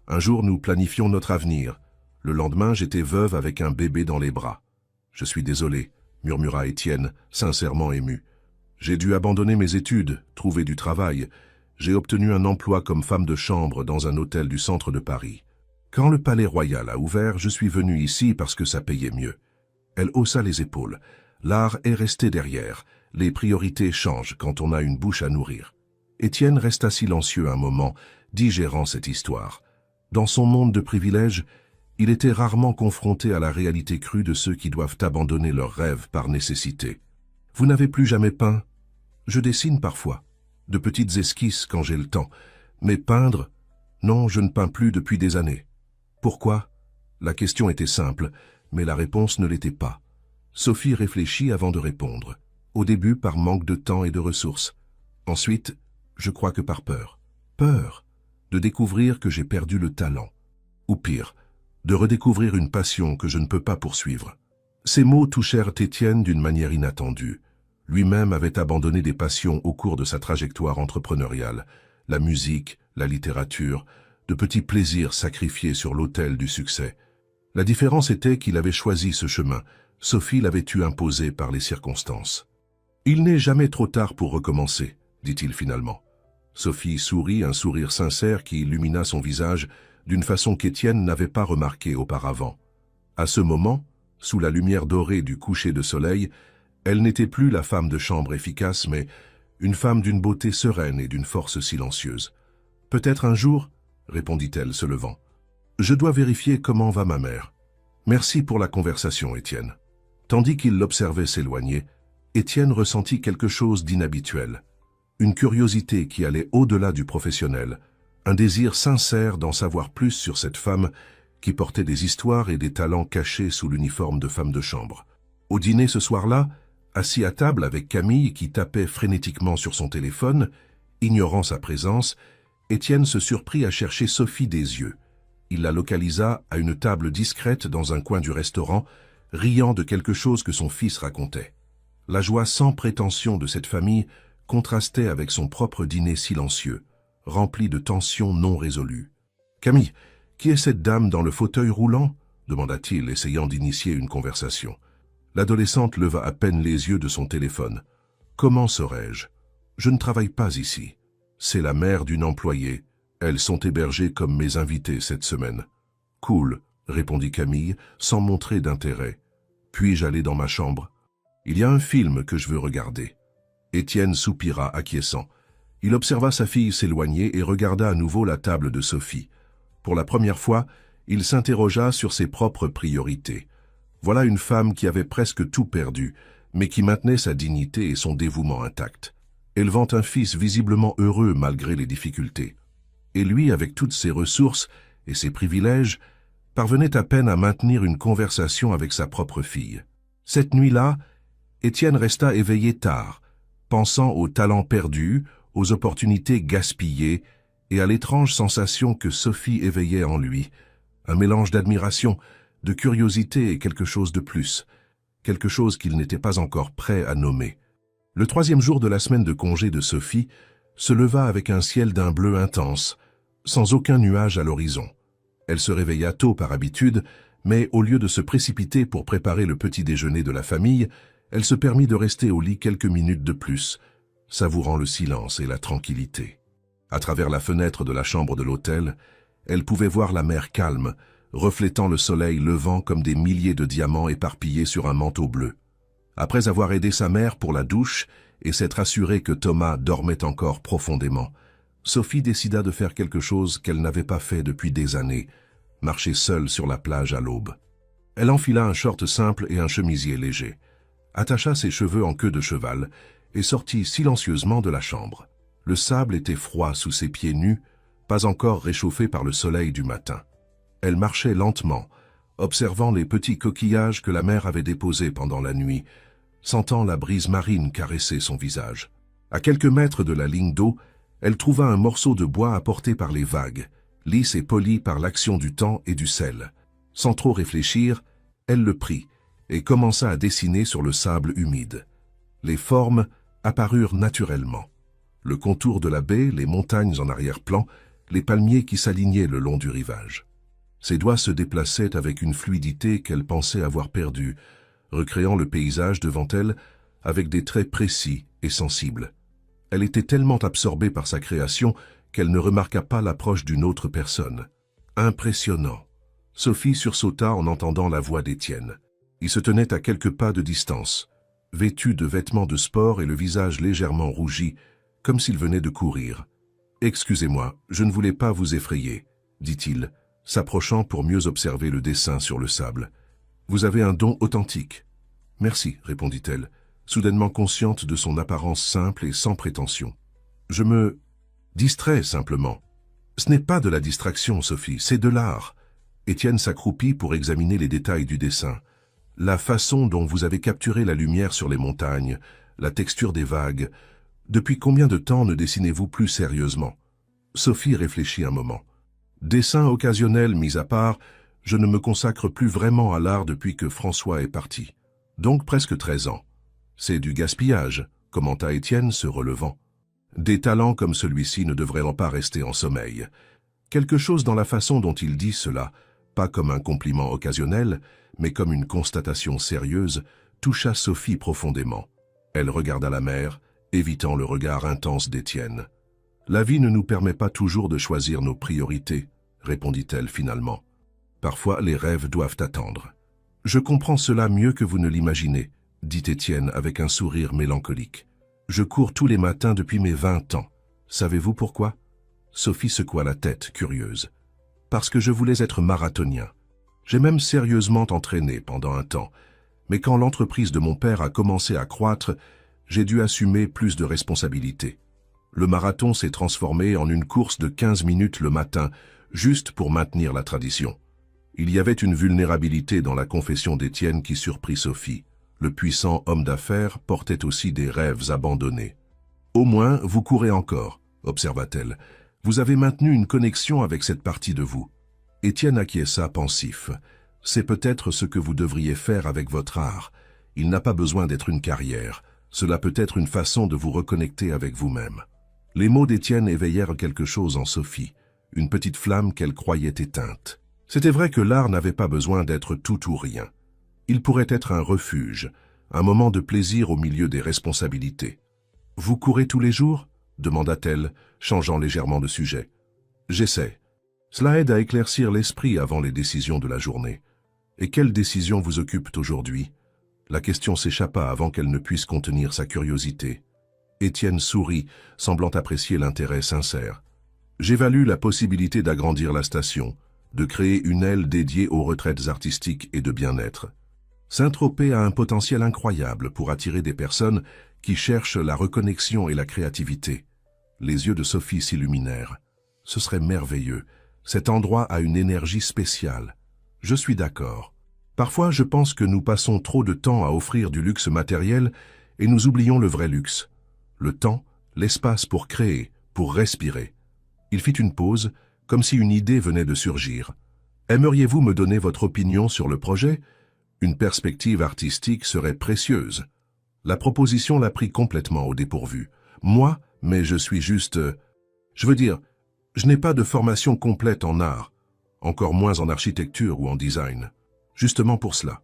Un jour, nous planifions notre avenir. Le lendemain, j'étais veuve avec un bébé dans les bras. « Je suis désolé », murmura Étienne, sincèrement ému. « J'ai dû abandonner mes études, trouver du travail. J'ai obtenu un emploi comme femme de chambre dans un hôtel du centre de Paris. Quand le Palais Royal a ouvert, je suis venu ici parce que ça payait mieux. » Elle haussa les épaules. L'art est resté derrière. Les priorités changent quand on a une bouche à nourrir. Étienne resta silencieux un moment, digérant cette histoire. Dans son monde de privilèges, il était rarement confronté à la réalité crue de ceux qui doivent abandonner leurs rêves par nécessité. « Vous n'avez plus jamais peint ?»« Je dessine parfois. De petites esquisses quand j'ai le temps. Mais peindre? Non, je ne peins plus depuis des années. » Pourquoi? La question était simple, mais la réponse ne l'était pas. Sophie réfléchit avant de répondre. Au début, par manque de temps et de ressources. Ensuite, je crois que par peur. Peur de découvrir que j'ai perdu le talent. Ou pire, de redécouvrir une passion que je ne peux pas poursuivre. Ces mots touchèrent Étienne d'une manière inattendue. Lui-même avait abandonné des passions au cours de sa trajectoire entrepreneuriale. La musique, la littérature, de petits plaisirs sacrifiés sur l'autel du succès. La différence était qu'il avait choisi ce chemin. Sophie l'avait eu imposé par les circonstances. « Il n'est jamais trop tard pour recommencer », dit-il finalement. Sophie sourit, un sourire sincère qui illumina son visage d'une façon qu'Étienne n'avait pas remarquée auparavant. À ce moment, sous la lumière dorée du coucher de soleil, elle n'était plus la femme de chambre efficace, mais une femme d'une beauté sereine et d'une force silencieuse. « Peut-être un jour » répondit-elle, se levant. « Je dois vérifier comment va ma mère. Merci pour la conversation, Étienne. » Tandis qu'il l'observait s'éloigner, Étienne ressentit quelque chose d'inhabituel. Une curiosité qui allait au-delà du professionnel, un désir sincère d'en savoir plus sur cette femme qui portait des histoires et des talents cachés sous l'uniforme de femme de chambre. Au dîner ce soir-là, assis à table avec Camille qui tapait frénétiquement sur son téléphone, ignorant sa présence, Étienne se surprit à chercher Sophie des yeux. Il la localisa à une table discrète dans un coin du restaurant, riant de quelque chose que son fils racontait. La joie sans prétention de cette famille contrastait avec son propre dîner silencieux, rempli de tensions non résolues. « Camille, qui est cette dame dans le fauteuil roulant ?» demanda-t-il, essayant d'initier une conversation. L'adolescente leva à peine les yeux de son téléphone. « Comment saurais-je? Je ne travaille pas ici. C'est la mère d'une employée. Elles sont hébergées comme mes invitées cette semaine. »« Cool, » répondit Camille, sans montrer d'intérêt. « Puis-je aller dans ma chambre? Il y a un film que je veux regarder. » Étienne soupira, acquiesçant. Il observa sa fille s'éloigner et regarda à nouveau la table de Sophie. Pour la première fois, il s'interrogea sur ses propres priorités. Voilà une femme qui avait presque tout perdu, mais qui maintenait sa dignité et son dévouement intacts. Élevant un fils visiblement heureux malgré les difficultés. Et lui, avec toutes ses ressources et ses privilèges, parvenait à peine à maintenir une conversation avec sa propre fille. Cette nuit-là, Étienne resta éveillé tard, pensant aux talents perdus, aux opportunités gaspillées et à l'étrange sensation que Sophie éveillait en lui, un mélange d'admiration, de curiosité et quelque chose de plus, quelque chose qu'il n'était pas encore prêt à nommer. Le 3e jour de la semaine de congé de Sophie, se leva avec un ciel d'un bleu intense, sans aucun nuage à l'horizon. Elle se réveilla tôt par habitude, mais au lieu de se précipiter pour préparer le petit déjeuner de la famille, elle se permit de rester au lit quelques minutes de plus, savourant le silence et la tranquillité. À travers la fenêtre de la chambre de l'hôtel, elle pouvait voir la mer calme, reflétant le soleil levant comme des milliers de diamants éparpillés sur un manteau bleu. Après avoir aidé sa mère pour la douche et s'être assurée que Thomas dormait encore profondément, Sophie décida de faire quelque chose qu'elle n'avait pas fait depuis des années, marcher seule sur la plage à l'aube. Elle enfila un short simple et un chemisier léger, attacha ses cheveux en queue de cheval et sortit silencieusement de la chambre. Le sable était froid sous ses pieds nus, pas encore réchauffé par le soleil du matin. Elle marchait lentement, observant les petits coquillages que la mer avait déposés pendant la nuit, sentant la brise marine caresser son visage. À quelques mètres de la ligne d'eau, elle trouva un morceau de bois apporté par les vagues, lisse et poli par l'action du temps et du sel. Sans trop réfléchir, elle le prit et commença à dessiner sur le sable humide. Les formes apparurent naturellement. Le contour de la baie, les montagnes en arrière-plan, les palmiers qui s'alignaient le long du rivage. Ses doigts se déplaçaient avec une fluidité qu'elle pensait avoir perdue, recréant le paysage devant elle avec des traits précis et sensibles. Elle était tellement absorbée par sa création qu'elle ne remarqua pas l'approche d'une autre personne. Impressionnant. Sophie sursauta en entendant la voix d'Étienne. Il se tenait à quelques pas de distance, vêtu de vêtements de sport et le visage légèrement rougi, comme s'il venait de courir. « Excusez-moi, je ne voulais pas vous effrayer, » dit-il, s'approchant pour mieux observer le dessin sur le sable. « Vous avez un don authentique. »« Merci, » répondit-elle, soudainement consciente de son apparence simple et sans prétention. « Je me distrais simplement. »« Ce n'est pas de la distraction, Sophie, c'est de l'art. » Étienne s'accroupit pour examiner les détails du dessin. La façon dont vous avez capturé la lumière sur les montagnes, la texture des vagues. Depuis combien de temps ne dessinez-vous plus sérieusement? Sophie réfléchit un moment. Dessin occasionnel mis à part, je ne me consacre plus vraiment à l'art depuis que François est parti. Donc presque 13 ans. C'est du gaspillage, commenta Étienne se relevant. Des talents comme celui-ci ne devraient pas rester en sommeil. Quelque chose dans la façon dont il dit cela, pas comme un compliment occasionnel, mais comme une constatation sérieuse, toucha Sophie profondément. Elle regarda la mer, évitant le regard intense d'Étienne. « La vie ne nous permet pas toujours de choisir nos priorités, » répondit-elle finalement. « Parfois, les rêves doivent attendre. »« Je comprends cela mieux que vous ne l'imaginez, » dit Étienne avec un sourire mélancolique. « Je cours tous les matins depuis mes 20 ans. Savez-vous pourquoi ?» Sophie secoua la tête, curieuse. « Parce que je voulais être marathonien. J'ai même sérieusement entraîné pendant un temps, mais quand l'entreprise de mon père a commencé à croître, j'ai dû assumer plus de responsabilités. Le marathon s'est transformé en une course de 15 minutes le matin, juste pour maintenir la tradition. Il y avait une vulnérabilité dans la confession d'Étienne qui surprit Sophie. Le puissant homme d'affaires portait aussi des rêves abandonnés. « Au moins, vous courez encore, » observa-t-elle. « Vous avez maintenu une connexion avec cette partie de vous. » Étienne acquiesça pensif. « C'est peut-être ce que vous devriez faire avec votre art. Il n'a pas besoin d'être une carrière. Cela peut être une façon de vous reconnecter avec vous-même. » Les mots d'Étienne éveillèrent quelque chose en Sophie, une petite flamme qu'elle croyait éteinte. C'était vrai que l'art n'avait pas besoin d'être tout ou rien. Il pourrait être un refuge, un moment de plaisir au milieu des responsabilités. « Vous courez tous les jours ?» demanda-t-elle, changeant légèrement de sujet. « J'essaie. Cela aide à éclaircir l'esprit avant les décisions de la journée. Et quelles décisions vous occupent aujourd'hui ?» La question s'échappa avant qu'elle ne puisse contenir sa curiosité. Étienne sourit, semblant apprécier l'intérêt sincère. « J'évalue la possibilité d'agrandir la station, de créer une aile dédiée aux retraites artistiques et de bien-être. Saint-Tropez a un potentiel incroyable pour attirer des personnes qui cherchent la reconnexion et la créativité. » Les yeux de Sophie s'illuminèrent. « Ce serait merveilleux. Cet endroit a une énergie spéciale. Je suis d'accord. Parfois, je pense que nous passons trop de temps à offrir du luxe matériel et nous oublions le vrai luxe. Le temps, l'espace pour créer, pour respirer. » Il fit une pause, comme si une idée venait de surgir. « Aimeriez-vous me donner votre opinion sur le projet ? Une perspective artistique serait précieuse. » La proposition la prit complètement au dépourvu. « Moi, mais je suis juste... je veux dire, je n'ai pas de formation complète en art, encore moins en architecture ou en design. Justement pour cela,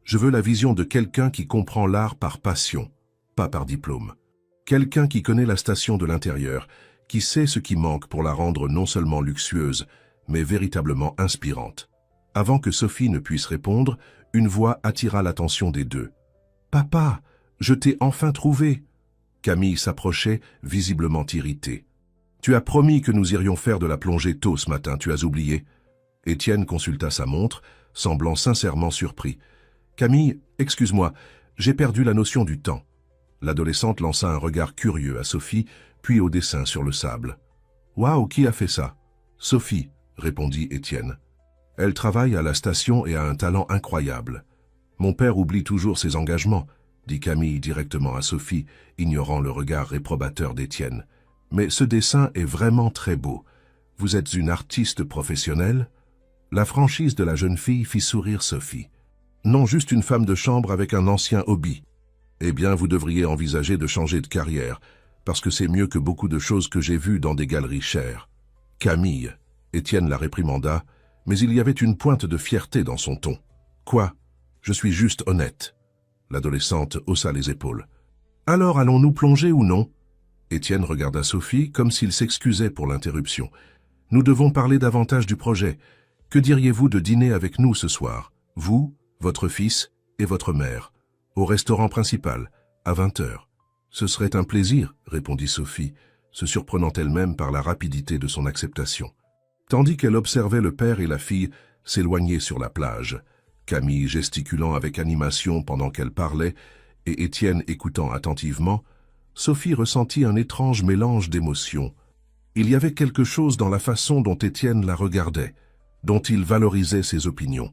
je veux la vision de quelqu'un qui comprend l'art par passion, pas par diplôme. Quelqu'un qui connaît la station de l'intérieur, qui sait ce qui manque pour la rendre non seulement luxueuse, mais véritablement inspirante. Avant que Sophie ne puisse répondre, une voix attira l'attention des deux. « Papa, je t'ai enfin trouvé !» Camille s'approchait, visiblement irritée. « Tu as promis que nous irions faire de la plongée tôt ce matin, tu as oublié ?» Étienne consulta sa montre, semblant sincèrement surpris. « Camille, excuse-moi, j'ai perdu la notion du temps. » L'adolescente lança un regard curieux à Sophie, puis au dessin sur le sable. « Waouh, qui a fait ça ?»« Sophie, » répondit Étienne. « Elle travaille à la station et a un talent incroyable. Mon père oublie toujours ses engagements, » dit Camille directement à Sophie, ignorant le regard réprobateur d'Étienne. « Mais ce dessin est vraiment très beau. Vous êtes une artiste professionnelle ?» La franchise de la jeune fille fit sourire Sophie. « Non, juste une femme de chambre avec un ancien hobby. » « Eh bien, vous devriez envisager de changer de carrière, parce que c'est mieux que beaucoup de choses que j'ai vues dans des galeries chères. » « Camille !» Étienne la réprimanda, mais il y avait une pointe de fierté dans son ton. « Quoi ? Je suis juste honnête. » L'adolescente haussa les épaules. « Alors allons-nous plonger ou non ?» Étienne regarda Sophie comme s'il s'excusait pour l'interruption. « Nous devons parler davantage du projet. Que diriez-vous de dîner avec nous ce soir, vous, votre fils et votre mère, au restaurant principal, à 20h. Ce serait un plaisir, répondit Sophie, se surprenant elle-même par la rapidité de son acceptation. Tandis qu'elle observait le père et la fille s'éloigner sur la plage, Camille gesticulant avec animation pendant qu'elle parlait et Étienne écoutant attentivement, Sophie ressentit un étrange mélange d'émotions. Il y avait quelque chose dans la façon dont Étienne la regardait, dont il valorisait ses opinions,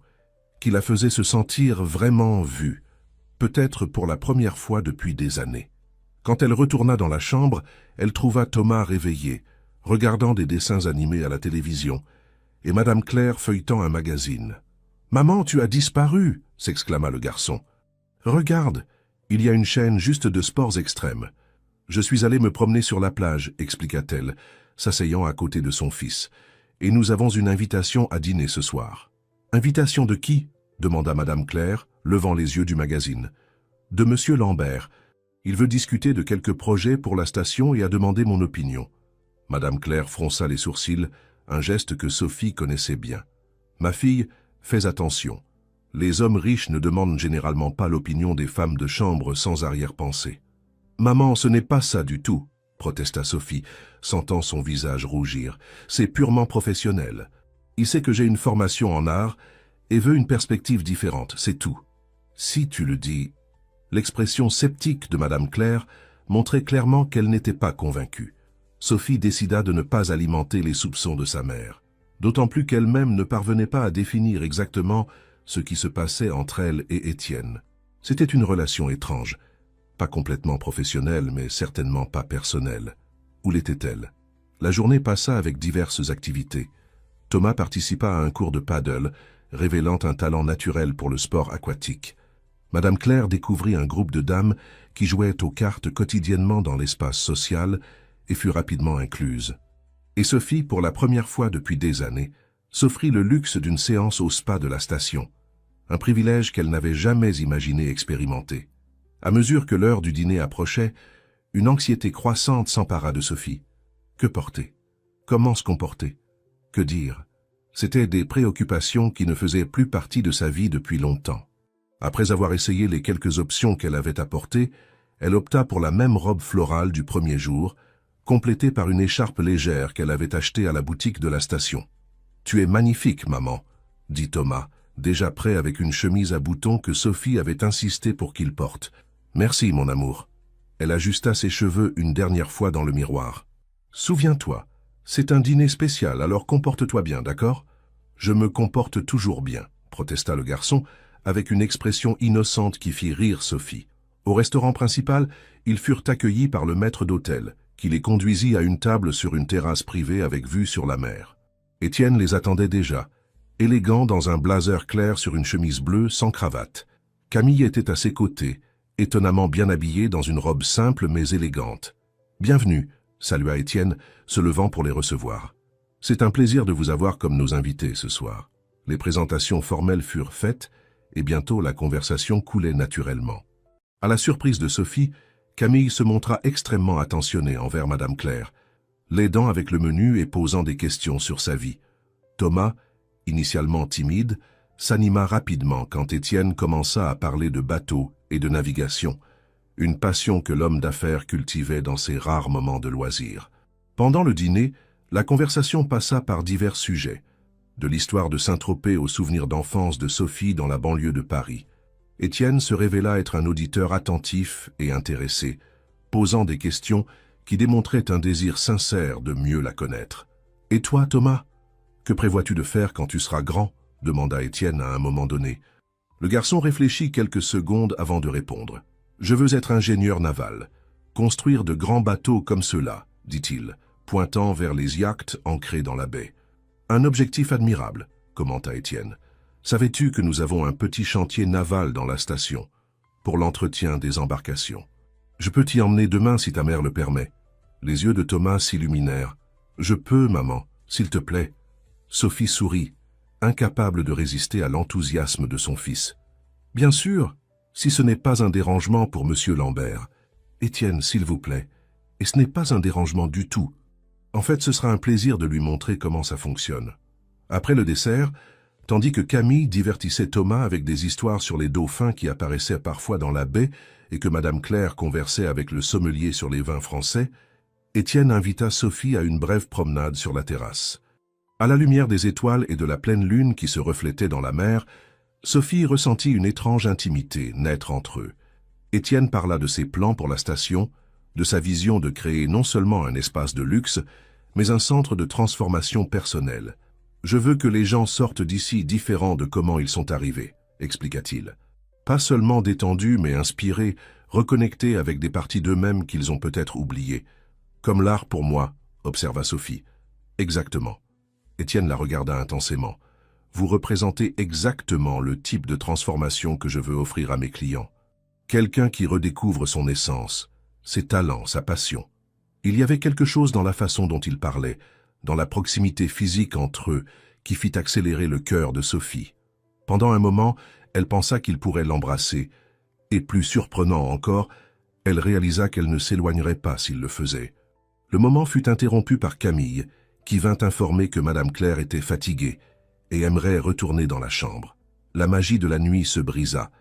qui la faisait se sentir vraiment vue, peut-être pour la première fois depuis des années. Quand elle retourna dans la chambre, elle trouva Thomas réveillé, regardant des dessins animés à la télévision, et Madame Claire feuilletant un magazine. « Maman, tu as disparu !» s'exclama le garçon. « Regarde, il y a une chaîne juste de sports extrêmes. Je suis allée me promener sur la plage, expliqua-t-elle, s'asseyant à côté de son fils, et nous avons une invitation à dîner ce soir. »« Invitation de qui ?» demanda Madame Claire, levant les yeux du magazine. « De Monsieur Lambert. Il veut discuter de quelques projets pour la station et a demandé mon opinion. » Madame Claire fronça les sourcils, un geste que Sophie connaissait bien. « Ma fille, fais attention. Les hommes riches ne demandent généralement pas l'opinion des femmes de chambre sans arrière-pensée. »« Maman, ce n'est pas ça du tout, » protesta Sophie, sentant son visage rougir. « C'est purement professionnel. Il sait que j'ai une formation en art et veut une perspective différente, c'est tout. »« Si tu le dis... » L'expression sceptique de Madame Claire montrait clairement qu'elle n'était pas convaincue. Sophie décida de ne pas alimenter les soupçons de sa mère, d'autant plus qu'elle-même ne parvenait pas à définir exactement ce qui se passait entre elle et Étienne. C'était une relation étrange, pas complètement professionnelle, mais certainement pas personnelle. Où l'était-elle? La journée passa avec diverses activités. Thomas participa à un cours de paddle, révélant un talent naturel pour le sport aquatique. Madame Claire découvrit un groupe de dames qui jouaient aux cartes quotidiennement dans l'espace social et fut rapidement incluse. Et Sophie, pour la première fois depuis des années, s'offrit le luxe d'une séance au spa de la station, un privilège qu'elle n'avait jamais imaginé expérimenter. À mesure que l'heure du dîner approchait, une anxiété croissante s'empara de Sophie. Que porter? Comment se comporter? Que dire? C'étaient des préoccupations qui ne faisaient plus partie de sa vie depuis longtemps. Après avoir essayé les quelques options qu'elle avait apportées, elle opta pour la même robe florale du premier jour, complétée par une écharpe légère qu'elle avait achetée à la boutique de la station. « Tu es magnifique, maman », dit Thomas, déjà prêt avec une chemise à boutons que Sophie avait insisté pour qu'il porte. « Merci, mon amour. » Elle ajusta ses cheveux une dernière fois dans le miroir. « Souviens-toi, c'est un dîner spécial, alors comporte-toi bien, d'accord ? »« Je me comporte toujours bien », protesta le garçon, avec une expression innocente qui fit rire Sophie. Au restaurant principal, ils furent accueillis par le maître d'hôtel, qui les conduisit à une table sur une terrasse privée avec vue sur la mer. Étienne les attendait déjà, élégant dans un blazer clair sur une chemise bleue sans cravate. Camille était à ses côtés, étonnamment bien habillée dans une robe simple mais élégante. « Bienvenue, salua Étienne, se levant pour les recevoir. « C'est un plaisir de vous avoir comme nos invités ce soir. » Les présentations formelles furent faites, et bientôt la conversation coulait naturellement. À la surprise de Sophie, Camille se montra extrêmement attentionnée envers Madame Claire, l'aidant avec le menu et posant des questions sur sa vie. Thomas, initialement timide, s'anima rapidement quand Étienne commença à parler de bateaux et de navigation, une passion que l'homme d'affaires cultivait dans ses rares moments de loisir. Pendant le dîner, la conversation passa par divers sujets, de l'histoire de Saint-Tropez aux souvenirs d'enfance de Sophie dans la banlieue de Paris. Étienne se révéla être un auditeur attentif et intéressé, posant des questions qui démontraient un désir sincère de mieux la connaître. « Et toi, Thomas, que prévois-tu de faire quand tu seras grand ?» demanda Étienne à un moment donné. Le garçon réfléchit quelques secondes avant de répondre. « Je veux être ingénieur naval, construire de grands bateaux comme ceux-là, dit-il, pointant vers les yachts ancrés dans la baie. « Un objectif admirable, commenta Étienne. Savais-tu que nous avons un petit chantier naval dans la station, pour l'entretien des embarcations? Je peux t'y emmener demain si ta mère le permet. » Les yeux de Thomas s'illuminèrent. « Je peux, maman, s'il te plaît. » Sophie sourit, incapable de résister à l'enthousiasme de son fils. « Bien sûr, si ce n'est pas un dérangement pour Monsieur Lambert. Étienne, s'il vous plaît. Et ce n'est pas un dérangement du tout. En fait, ce sera un plaisir de lui montrer comment ça fonctionne. » Après le dessert, tandis que Camille divertissait Thomas avec des histoires sur les dauphins qui apparaissaient parfois dans la baie et que Madame Claire conversait avec le sommelier sur les vins français, Étienne invita Sophie à une brève promenade sur la terrasse. À la lumière des étoiles et de la pleine lune qui se reflétait dans la mer, Sophie ressentit une étrange intimité naître entre eux. Étienne parla de ses plans pour la station, de sa vision de créer non seulement un espace de luxe, mais un centre de transformation personnelle. « Je veux que les gens sortent d'ici différents de comment ils sont arrivés, » expliqua-t-il. « Pas seulement détendus, mais inspirés, reconnectés avec des parties d'eux-mêmes qu'ils ont peut-être oubliées. Comme l'art pour moi, » observa Sophie. « Exactement. » Étienne la regarda intensément. « Vous représentez exactement le type de transformation que je veux offrir à mes clients. Quelqu'un qui redécouvre son essence, ses talents, sa passion. » Il y avait quelque chose dans la façon dont il parlait, dans la proximité physique entre eux, qui fit accélérer le cœur de Sophie. Pendant un moment, elle pensa qu'il pourrait l'embrasser, et plus surprenant encore, elle réalisa qu'elle ne s'éloignerait pas s'il le faisait. Le moment fut interrompu par Camille, qui vint informer que Madame Claire était fatiguée et aimerait retourner dans la chambre. La magie de la nuit se brisa,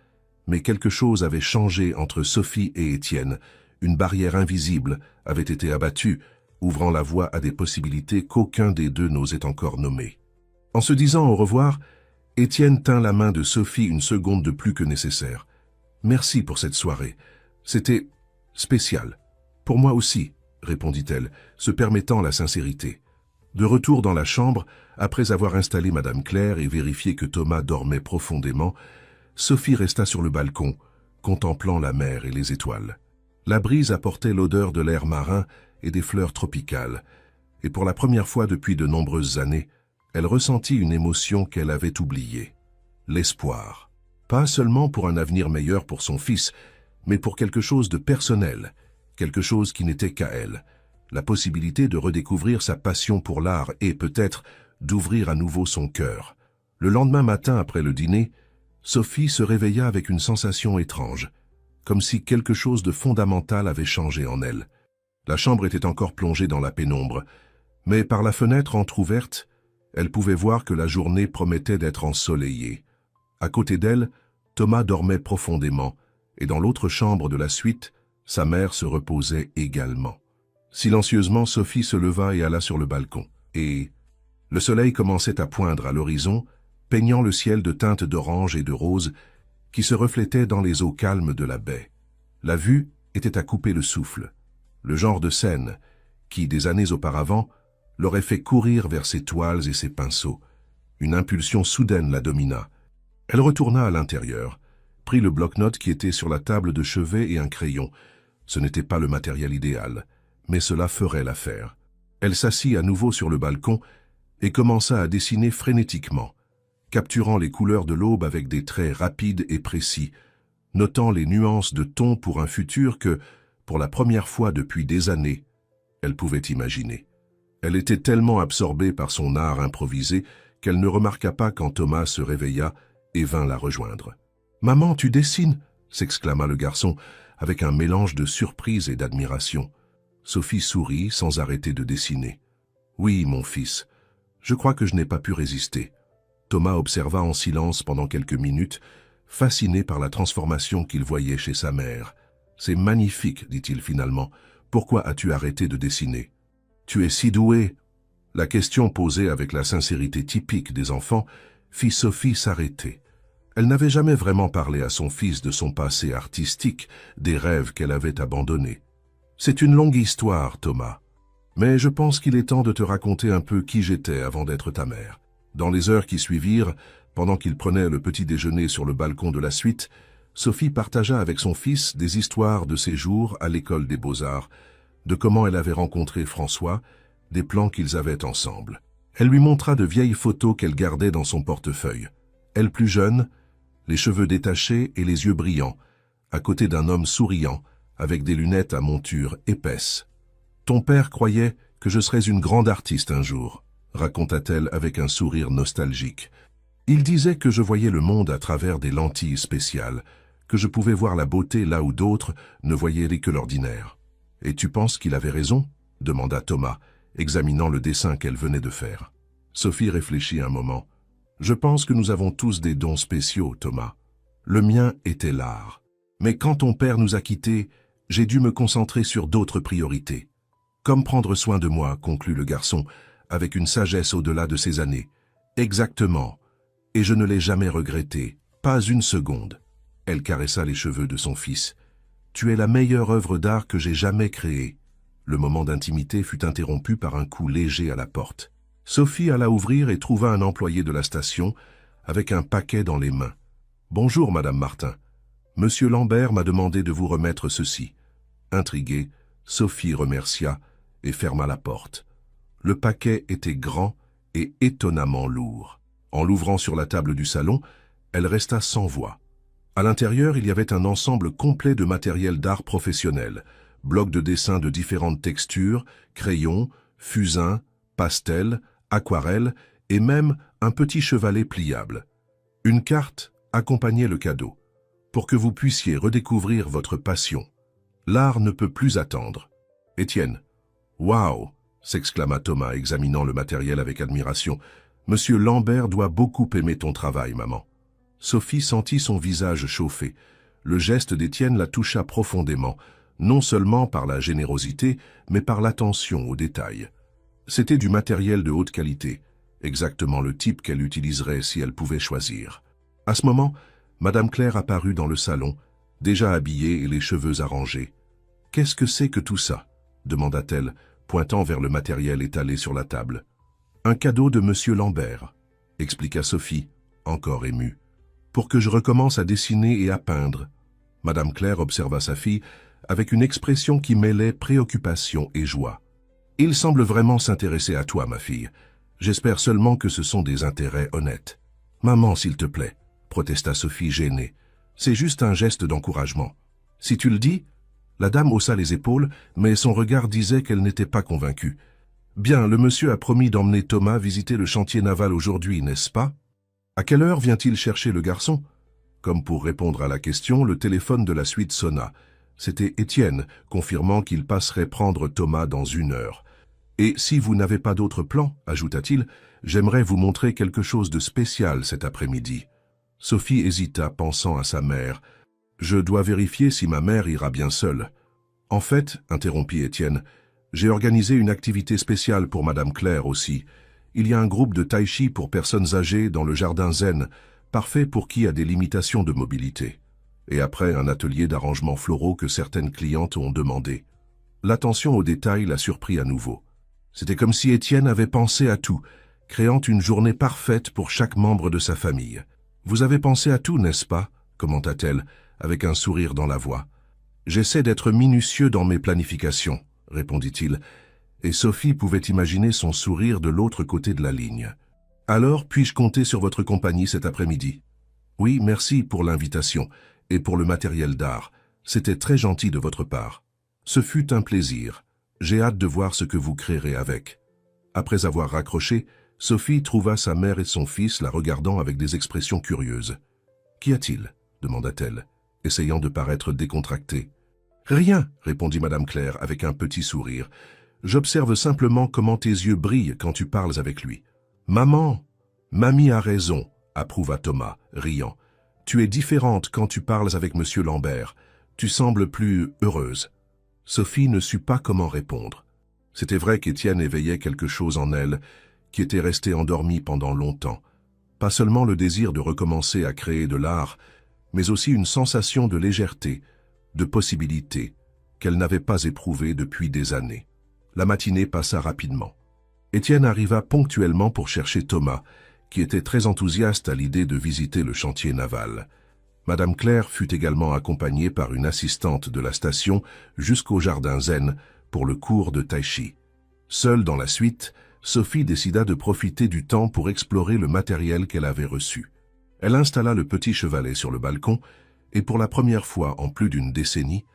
mais quelque chose avait changé entre Sophie et Étienne. Une barrière invisible avait été abattue, ouvrant la voie à des possibilités qu'aucun des deux n'osait encore nommer. En se disant au revoir, Étienne tint la main de Sophie une seconde de plus que nécessaire. « Merci pour cette soirée. C'était spécial. Pour moi aussi, » répondit-elle, se permettant la sincérité. De retour dans la chambre, après avoir installé Madame Claire et vérifié que Thomas dormait profondément, Sophie resta sur le balcon, contemplant la mer et les étoiles. La brise apportait l'odeur de l'air marin et des fleurs tropicales, et pour la première fois depuis de nombreuses années, elle ressentit une émotion qu'elle avait oubliée. L'espoir. Pas seulement pour un avenir meilleur pour son fils, mais pour quelque chose de personnel, quelque chose qui n'était qu'à elle. La possibilité de redécouvrir sa passion pour l'art et, peut-être, d'ouvrir à nouveau son cœur. Le lendemain matin après le dîner, Sophie se réveilla avec une sensation étrange, comme si quelque chose de fondamental avait changé en elle. La chambre était encore plongée dans la pénombre, mais par la fenêtre entr'ouverte, elle pouvait voir que la journée promettait d'être ensoleillée. À côté d'elle, Thomas dormait profondément, et dans l'autre chambre de la suite, sa mère se reposait également. Silencieusement, Sophie se leva et alla sur le balcon, et le soleil commençait à poindre à l'horizon, peignant le ciel de teintes d'orange et de rose qui se reflétaient dans les eaux calmes de la baie. La vue était à couper le souffle, le genre de scène qui, des années auparavant, l'aurait fait courir vers ses toiles et ses pinceaux. Une impulsion soudaine la domina. Elle retourna à l'intérieur, prit le bloc-notes qui était sur la table de chevet et un crayon. Ce n'était pas le matériel idéal, mais cela ferait l'affaire. Elle s'assit à nouveau sur le balcon et commença à dessiner frénétiquement, capturant les couleurs de l'aube avec des traits rapides et précis, notant les nuances de ton pour un futur que, pour la première fois depuis des années, Elle pouvait imaginer. Elle était tellement absorbée par son art improvisé qu'elle ne remarqua pas quand Thomas se réveilla et vint la rejoindre. « Maman, tu dessines !» s'exclama le garçon avec un mélange de surprise et d'admiration. Sophie sourit sans arrêter de dessiner. « Oui, mon fils, je crois que je n'ai pas pu résister. » Thomas observa en silence pendant quelques minutes, fasciné par la transformation qu'il voyait chez sa mère. « C'est magnifique, dit-il finalement. Pourquoi as-tu arrêté de dessiner ? Tu es si doué !» La question posée avec la sincérité typique des enfants fit Sophie s'arrêter. Elle n'avait jamais vraiment parlé à son fils de son passé artistique, des rêves qu'elle avait abandonnés. « C'est une longue histoire, Thomas. Mais je pense qu'il est temps de te raconter un peu qui j'étais avant d'être ta mère. » Dans les heures qui suivirent, pendant qu'il prenait le petit déjeuner sur le balcon de la suite, Sophie partagea avec son fils des histoires de ses jours à l'école des beaux-arts, de comment elle avait rencontré François, des plans qu'ils avaient ensemble. Elle lui montra de vieilles photos qu'elle gardait dans son portefeuille. Elle plus jeune, les cheveux détachés et les yeux brillants, à côté d'un homme souriant, avec des lunettes à monture épaisse. « Ton père croyait que je serais une grande artiste un jour, » raconta-t-elle avec un sourire nostalgique. « Il disait que je voyais le monde à travers des lentilles spéciales, que je pouvais voir la beauté là où d'autres ne voyaient que l'ordinaire. »« Et tu penses qu'il avait raison ?» demanda Thomas, examinant le dessin qu'elle venait de faire. Sophie réfléchit un moment. « Je pense que nous avons tous des dons spéciaux, Thomas. Le mien était l'art. Mais quand ton père nous a quittés, j'ai dû me concentrer sur d'autres priorités. Comme prendre soin de moi, conclut le garçon, avec une sagesse au-delà de ses années. Exactement. Et je ne l'ai jamais regretté, pas une seconde. » Elle caressa les cheveux de son fils. « Tu es la meilleure œuvre d'art que j'ai jamais créée. » Le moment d'intimité fut interrompu par un coup léger à la porte. Sophie alla ouvrir et trouva un employé de la station, avec un paquet dans les mains. « Bonjour, Madame Martin. Monsieur Lambert m'a demandé de vous remettre ceci. » Intriguée, Sophie remercia et ferma la porte. Le paquet était grand et étonnamment lourd. En l'ouvrant sur la table du salon, elle resta sans voix. À l'intérieur, il y avait un ensemble complet de matériel d'art professionnel, blocs de dessin de différentes textures, crayons, fusains, pastels, aquarelles et même un petit chevalet pliable. Une carte accompagnait le cadeau, pour que vous puissiez redécouvrir votre passion. L'art ne peut plus attendre. « Étienne. »« Waouh !» s'exclama Thomas, examinant le matériel avec admiration. « Monsieur Lambert doit beaucoup aimer ton travail, maman. » Sophie sentit son visage chauffer. Le geste d'Étienne la toucha profondément, non seulement par la générosité, mais par l'attention aux détails. C'était du matériel de haute qualité, exactement le type qu'elle utiliserait si elle pouvait choisir. À ce moment, Madame Claire apparut dans le salon, déjà habillée et les cheveux arrangés. « Qu'est-ce que c'est que tout ça ?» demanda-t-elle, pointant vers le matériel étalé sur la table. « Un cadeau de Monsieur Lambert, » expliqua Sophie, encore émue. « Pour que je recommence à dessiner et à peindre. » Madame Claire observa sa fille avec une expression qui mêlait préoccupation et joie. « Il semble vraiment s'intéresser à toi, ma fille. J'espère seulement que ce sont des intérêts honnêtes. »« Maman, s'il te plaît, » protesta Sophie gênée. « C'est juste un geste d'encouragement. »« Si tu le dis ?» La dame haussa les épaules, mais son regard disait qu'elle n'était pas convaincue. « Bien, le monsieur a promis d'emmener Thomas visiter le chantier naval aujourd'hui, n'est-ce pas ? À quelle heure vient-il chercher le garçon ?» Comme pour répondre à la question, le téléphone de la suite sonna. C'était Étienne, confirmant qu'il passerait prendre Thomas dans 1 heure. « Et si vous n'avez pas d'autre plan, ajouta-t-il, j'aimerais vous montrer quelque chose de spécial cet après-midi. » Sophie hésita, pensant à sa mère. « Je dois vérifier si ma mère ira bien seule. »« En fait, interrompit Étienne, j'ai organisé une activité spéciale pour Madame Claire aussi. Il y a un groupe de tai chi pour personnes âgées dans le jardin zen, parfait pour qui a des limitations de mobilité. Et après un atelier d'arrangements floraux que certaines clientes ont demandé. » L'attention aux détails la surprit à nouveau. C'était comme si Étienne avait pensé à tout, créant une journée parfaite pour chaque membre de sa famille. « Vous avez pensé à tout, n'est-ce pas ?» commenta-t-elle, avec un sourire dans la voix. « J'essaie d'être minutieux dans mes planifications, » répondit-il, et Sophie pouvait imaginer son sourire de l'autre côté de la ligne. « Alors, puis-je compter sur votre compagnie cet après-midi ?»« Oui, merci pour l'invitation et pour le matériel d'art. C'était très gentil de votre part. » « Ce fut un plaisir. J'ai hâte de voir ce que vous créerez avec. » Après avoir raccroché, Sophie trouva sa mère et son fils la regardant avec des expressions curieuses. « Qu'y a-t-il » demanda-t-elle, essayant de paraître décontractée. « Rien, » répondit Madame Claire avec un petit sourire. « J'observe simplement comment tes yeux brillent quand tu parles avec lui. »« Maman, mamie a raison, » approuva Thomas, riant. « Tu es différente quand tu parles avec Monsieur Lambert. Tu sembles plus heureuse. » Sophie ne sut pas comment répondre. C'était vrai qu'Étienne éveillait quelque chose en elle, qui était resté endormi pendant longtemps. Pas seulement le désir de recommencer à créer de l'art, mais aussi une sensation de légèreté, de possibilité, qu'elle n'avait pas éprouvée depuis des années. La matinée passa rapidement. Étienne arriva ponctuellement pour chercher Thomas, qui était très enthousiaste à l'idée de visiter le chantier naval. Madame Claire fut également accompagnée par une assistante de la station jusqu'au jardin zen pour le cours de tai chi. Seule dans la suite, Sophie décida de profiter du temps pour explorer le matériel qu'elle avait reçu. Elle installa le petit chevalet sur le balcon et pour la première fois en plus d'une décennie,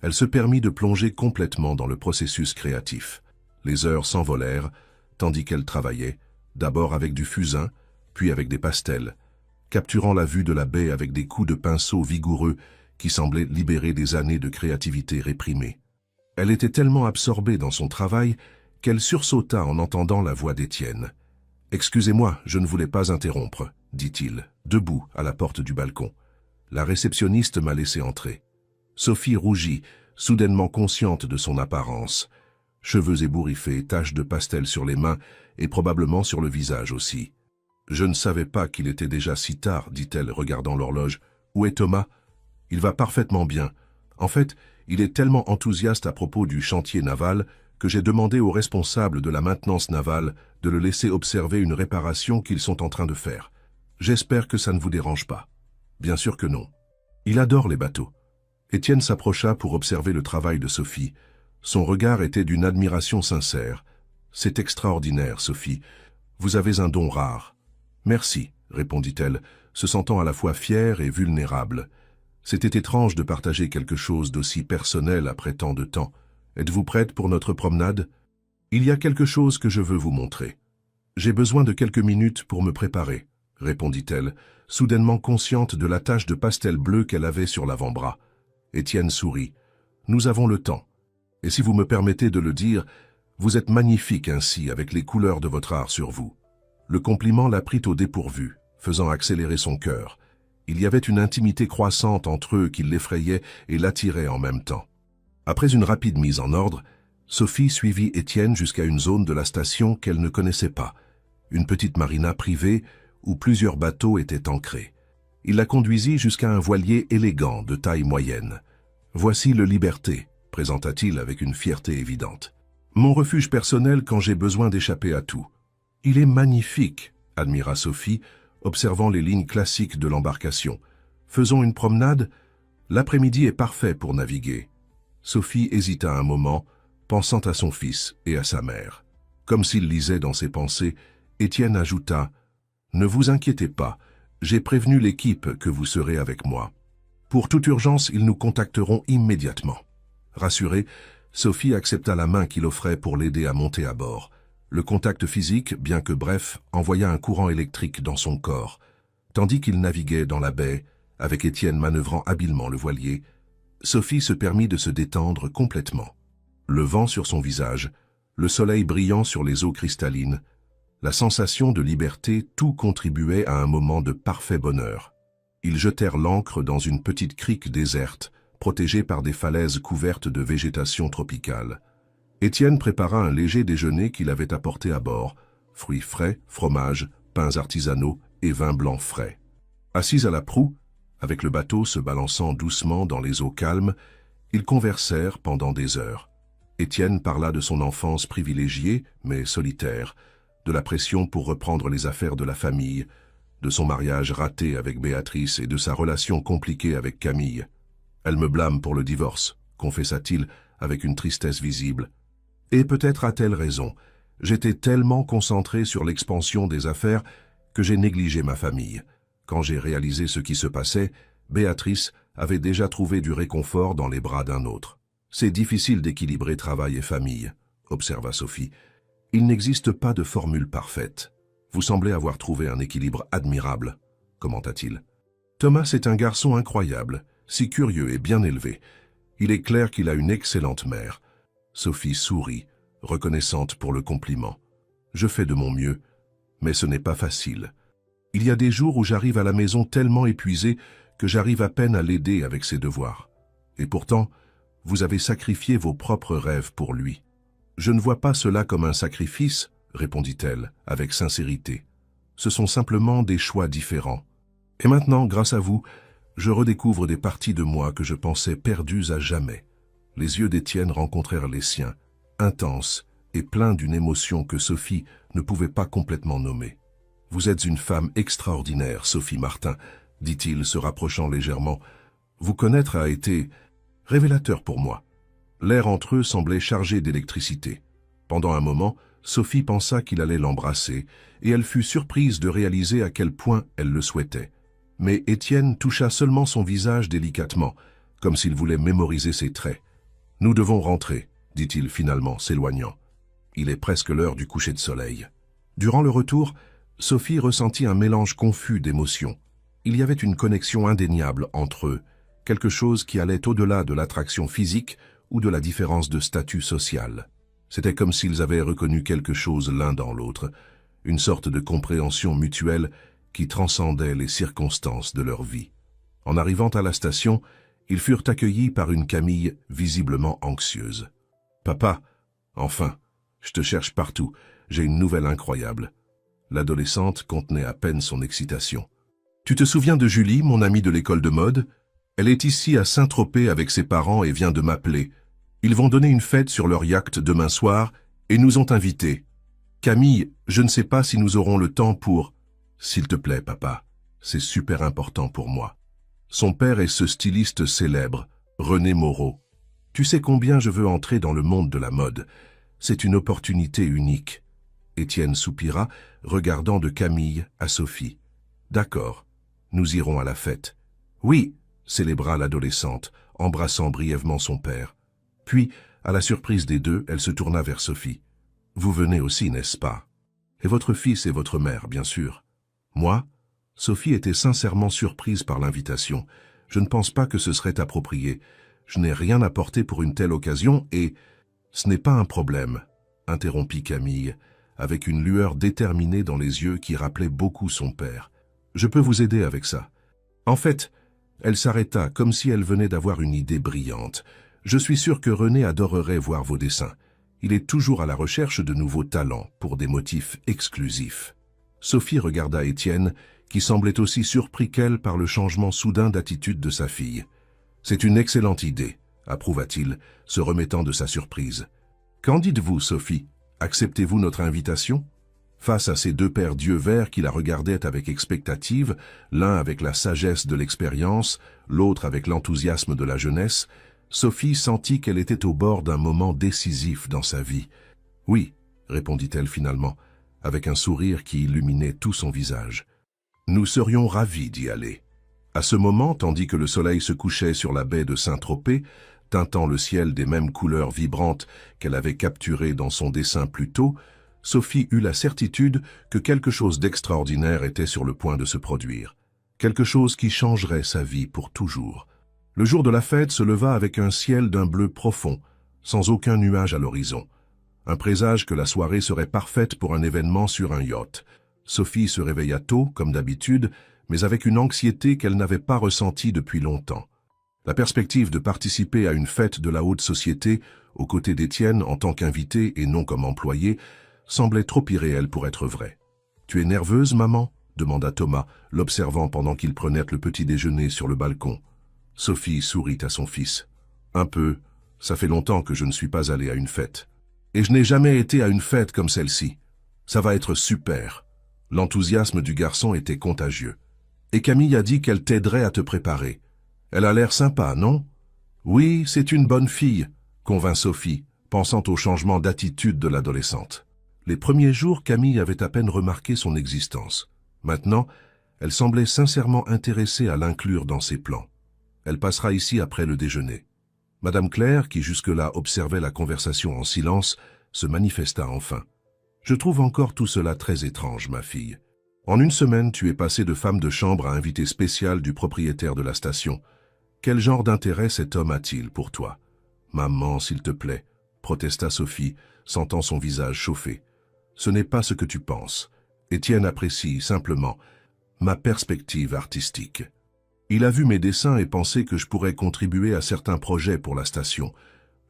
elle se permit de plonger complètement dans le processus créatif. Les heures s'envolèrent, tandis qu'elle travaillait, d'abord avec du fusain, puis avec des pastels, capturant la vue de la baie avec des coups de pinceau vigoureux qui semblaient libérer des années de créativité réprimée. Elle était tellement absorbée dans son travail qu'elle sursauta en entendant la voix d'Étienne. « Excusez-moi, je ne voulais pas interrompre, » dit-il, debout à la porte du balcon. La réceptionniste m'a laissé entrer. Sophie rougit, soudainement consciente de son apparence. Cheveux ébouriffés, taches de pastel sur les mains et probablement sur le visage aussi. « Je ne savais pas qu'il était déjà si tard, » dit-elle, regardant l'horloge. « Où est Thomas ? » « Il va parfaitement bien. En fait, il est tellement enthousiaste à propos du chantier naval que j'ai demandé aux responsables de la maintenance navale de le laisser observer une réparation qu'ils sont en train de faire. J'espère que ça ne vous dérange pas. » « Bien sûr que non. Il adore les bateaux. » Étienne s'approcha pour observer le travail de Sophie. Son regard était d'une admiration sincère. « C'est extraordinaire, Sophie. Vous avez un don rare. »« Merci, » répondit-elle, se sentant à la fois fière et vulnérable. C'était étrange de partager quelque chose d'aussi personnel après tant de temps. « Êtes-vous prête pour notre promenade ? Il y a quelque chose que je veux vous montrer. »« J'ai besoin de quelques minutes pour me préparer, » répondit-elle, soudainement consciente de la tache de pastel bleu qu'elle avait sur l'avant-bras. Étienne sourit. « Nous avons le temps. Et si vous me permettez de le dire, vous êtes magnifique ainsi avec les couleurs de votre art sur vous. » Le compliment la prit au dépourvu, faisant accélérer son cœur. Il y avait une intimité croissante entre eux qui l'effrayait et l'attirait en même temps. Après une rapide mise en ordre, Sophie suivit Étienne jusqu'à une zone de la station qu'elle ne connaissait pas, une petite marina privée où plusieurs bateaux étaient ancrés. Il la conduisit jusqu'à un voilier élégant de taille moyenne. « Voici le Liberté », présenta-t-il avec une fierté évidente. « Mon refuge personnel quand j'ai besoin d'échapper à tout. »« Il est magnifique », admira Sophie, observant les lignes classiques de l'embarcation. « Faisons une promenade ? L'après-midi est parfait pour naviguer. » Sophie hésita un moment, pensant à son fils et à sa mère. Comme s'il lisait dans ses pensées, Étienne ajouta « Ne vous inquiétez pas, j'ai prévenu l'équipe que vous serez avec moi. Pour toute urgence, ils nous contacteront immédiatement. » Rassurée, Sophie accepta la main qu'il offrait pour l'aider à monter à bord. Le contact physique, bien que bref, envoya un courant électrique dans son corps. Tandis qu'il naviguait dans la baie, avec Étienne manœuvrant habilement le voilier, Sophie se permit de se détendre complètement. Le vent sur son visage, le soleil brillant sur les eaux cristallines, la sensation de liberté, tout contribuait à un moment de parfait bonheur. Ils jetèrent l'ancre dans une petite crique déserte, protégée par des falaises couvertes de végétation tropicale. Étienne prépara un léger déjeuner qu'il avait apporté à bord, fruits frais, fromage, pains artisanaux et vin blanc frais. Assis à la proue, avec le bateau se balançant doucement dans les eaux calmes, ils conversèrent pendant des heures. Étienne parla de son enfance privilégiée, mais solitaire, de la pression pour reprendre les affaires de la famille, de son mariage raté avec Béatrice et de sa relation compliquée avec Camille. « Elle me blâme pour le divorce », confessa-t-il avec une tristesse visible. « Et peut-être a-t-elle raison. J'étais tellement concentré sur l'expansion des affaires que j'ai négligé ma famille. Quand j'ai réalisé ce qui se passait, Béatrice avait déjà trouvé du réconfort dans les bras d'un autre. C'est difficile d'équilibrer travail et famille, observa Sophie. Il n'existe pas de formule parfaite. Vous semblez avoir trouvé un équilibre admirable, commenta-t-il. Thomas est un garçon incroyable, si curieux et bien élevé. Il est clair qu'il a une excellente mère. Sophie sourit, reconnaissante pour le compliment. Je fais de mon mieux, mais ce n'est pas facile. Il y a des jours où j'arrive à la maison tellement épuisé que j'arrive à peine à l'aider avec ses devoirs. Et pourtant, vous avez sacrifié vos propres rêves pour lui. Je ne vois pas cela comme un sacrifice, répondit-elle, avec sincérité. Ce sont simplement des choix différents. Et maintenant, grâce à vous, je redécouvre des parties de moi que je pensais perdues à jamais. Les yeux d'Étienne rencontrèrent les siens, intenses et pleins d'une émotion que Sophie ne pouvait pas complètement nommer. « Vous êtes une femme extraordinaire, Sophie Martin, » dit-il, se rapprochant légèrement. « Vous connaître a été révélateur pour moi. » L'air entre eux semblait chargé d'électricité. Pendant un moment, Sophie pensa qu'il allait l'embrasser, et elle fut surprise de réaliser à quel point elle le souhaitait. Mais Étienne toucha seulement son visage délicatement, comme s'il voulait mémoriser ses traits. « Nous devons rentrer, » dit-il finalement, s'éloignant. Il est presque l'heure du coucher de soleil. Durant le retour, Sophie ressentit un mélange confus d'émotions. Il y avait une connexion indéniable entre eux, quelque chose qui allait au-delà de l'attraction physique ou de la différence de statut social. C'était comme s'ils avaient reconnu quelque chose l'un dans l'autre, une sorte de compréhension mutuelle qui transcendait les circonstances de leur vie. En arrivant à la station, ils furent accueillis par une Camille visiblement anxieuse. « Papa, enfin, je te cherche partout, j'ai une nouvelle incroyable. » L'adolescente contenait à peine son excitation. « Tu te souviens de Julie, mon amie de l'école de mode? Elle est ici à Saint-Tropez avec ses parents et vient de m'appeler. Ils vont donner une fête sur leur yacht demain soir et nous ont invités. Camille, je ne sais pas si nous aurons le temps pour... » « S'il te plaît, papa, c'est super important pour moi. Son père est ce styliste célèbre, René Moreau. Tu sais combien je veux entrer dans le monde de la mode. C'est une opportunité unique. » Étienne soupira, regardant de Camille à Sophie. « D'accord, nous irons à la fête. »« Oui !» célébra l'adolescente, embrassant brièvement son père. Puis, à la surprise des deux, elle se tourna vers Sophie. « Vous venez aussi, n'est-ce pas? Et votre fils et votre mère, bien sûr. » Moi, Sophie était sincèrement surprise par l'invitation. Je ne pense pas que ce serait approprié. Je n'ai rien apporté pour une telle occasion et... Ce n'est pas un problème, interrompit Camille, avec une lueur déterminée dans les yeux qui rappelait beaucoup son père. Je peux vous aider avec ça. En fait, elle s'arrêta comme si elle venait d'avoir une idée brillante. Je suis sûr que René adorerait voir vos dessins. Il est toujours à la recherche de nouveaux talents pour des motifs exclusifs. Sophie regarda Étienne, qui semblait aussi surpris qu'elle par le changement soudain d'attitude de sa fille. « C'est une excellente idée, » approuva-t-il, se remettant de sa surprise. « Qu'en dites-vous, Sophie? Acceptez-vous notre invitation ?» Face à ces deux pères d'yeux verts qui la regardaient avec expectative, l'un avec la sagesse de l'expérience, l'autre avec l'enthousiasme de la jeunesse, Sophie sentit qu'elle était au bord d'un moment décisif dans sa vie. « Oui, » répondit-elle finalement, avec un sourire qui illuminait tout son visage. Nous serions ravis d'y aller. À ce moment, tandis que le soleil se couchait sur la baie de Saint-Tropez, teintant le ciel des mêmes couleurs vibrantes qu'elle avait capturées dans son dessin plus tôt, Sophie eut la certitude que quelque chose d'extraordinaire était sur le point de se produire. Quelque chose qui changerait sa vie pour toujours. Le jour de la fête se leva avec un ciel d'un bleu profond, sans aucun nuage à l'horizon. Un présage que la soirée serait parfaite pour un événement sur un yacht. Sophie se réveilla tôt, comme d'habitude, mais avec une anxiété qu'elle n'avait pas ressentie depuis longtemps. La perspective de participer à une fête de la haute société, aux côtés d'Étienne en tant qu'invité et non comme employé, semblait trop irréelle pour être vraie. « Tu es nerveuse, maman ?» demanda Thomas, l'observant pendant qu'il prenait le petit déjeuner sur le balcon. Sophie sourit à son fils. « Un peu. Ça fait longtemps que je ne suis pas allée à une fête. Et je n'ai jamais été à une fête comme celle-ci. Ça va être super. » L'enthousiasme du garçon était contagieux. « Et Camille a dit qu'elle t'aiderait à te préparer. Elle a l'air sympa, non? »« Oui, c'est une bonne fille, » convint Sophie, pensant au changement d'attitude de l'adolescente. Les premiers jours, Camille avait à peine remarqué son existence. Maintenant, elle semblait sincèrement intéressée à l'inclure dans ses plans. « Elle passera ici après le déjeuner. » Madame Claire, qui jusque-là observait la conversation en silence, se manifesta enfin. « Je trouve encore tout cela très étrange, ma fille. En une semaine, tu es passée de femme de chambre à invitée spéciale du propriétaire de la station. Quel genre d'intérêt cet homme a-t-il pour toi ?»« Maman, s'il te plaît, » protesta Sophie, sentant son visage chauffer. « Ce n'est pas ce que tu penses. Étienne apprécie, simplement, ma perspective artistique. Il a vu mes dessins et pensé que je pourrais contribuer à certains projets pour la station.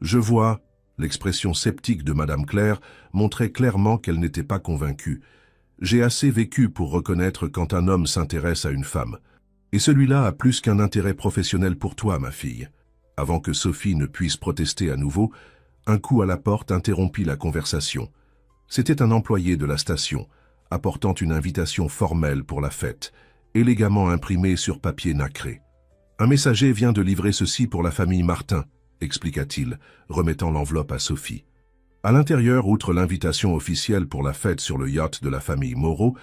Je vois... » L'expression sceptique de Madame Claire montrait clairement qu'elle n'était pas convaincue. « J'ai assez vécu pour reconnaître quand un homme s'intéresse à une femme. Et celui-là a plus qu'un intérêt professionnel pour toi, ma fille. » Avant que Sophie ne puisse protester à nouveau, un coup à la porte interrompit la conversation. C'était un employé de la station, apportant une invitation formelle pour la fête, élégamment imprimée sur papier nacré. « Un messager vient de livrer ceci pour la famille Martin, » expliqua-t-il, remettant l'enveloppe à Sophie. À l'intérieur, outre l'invitation officielle pour la fête sur le yacht de la famille Moreau,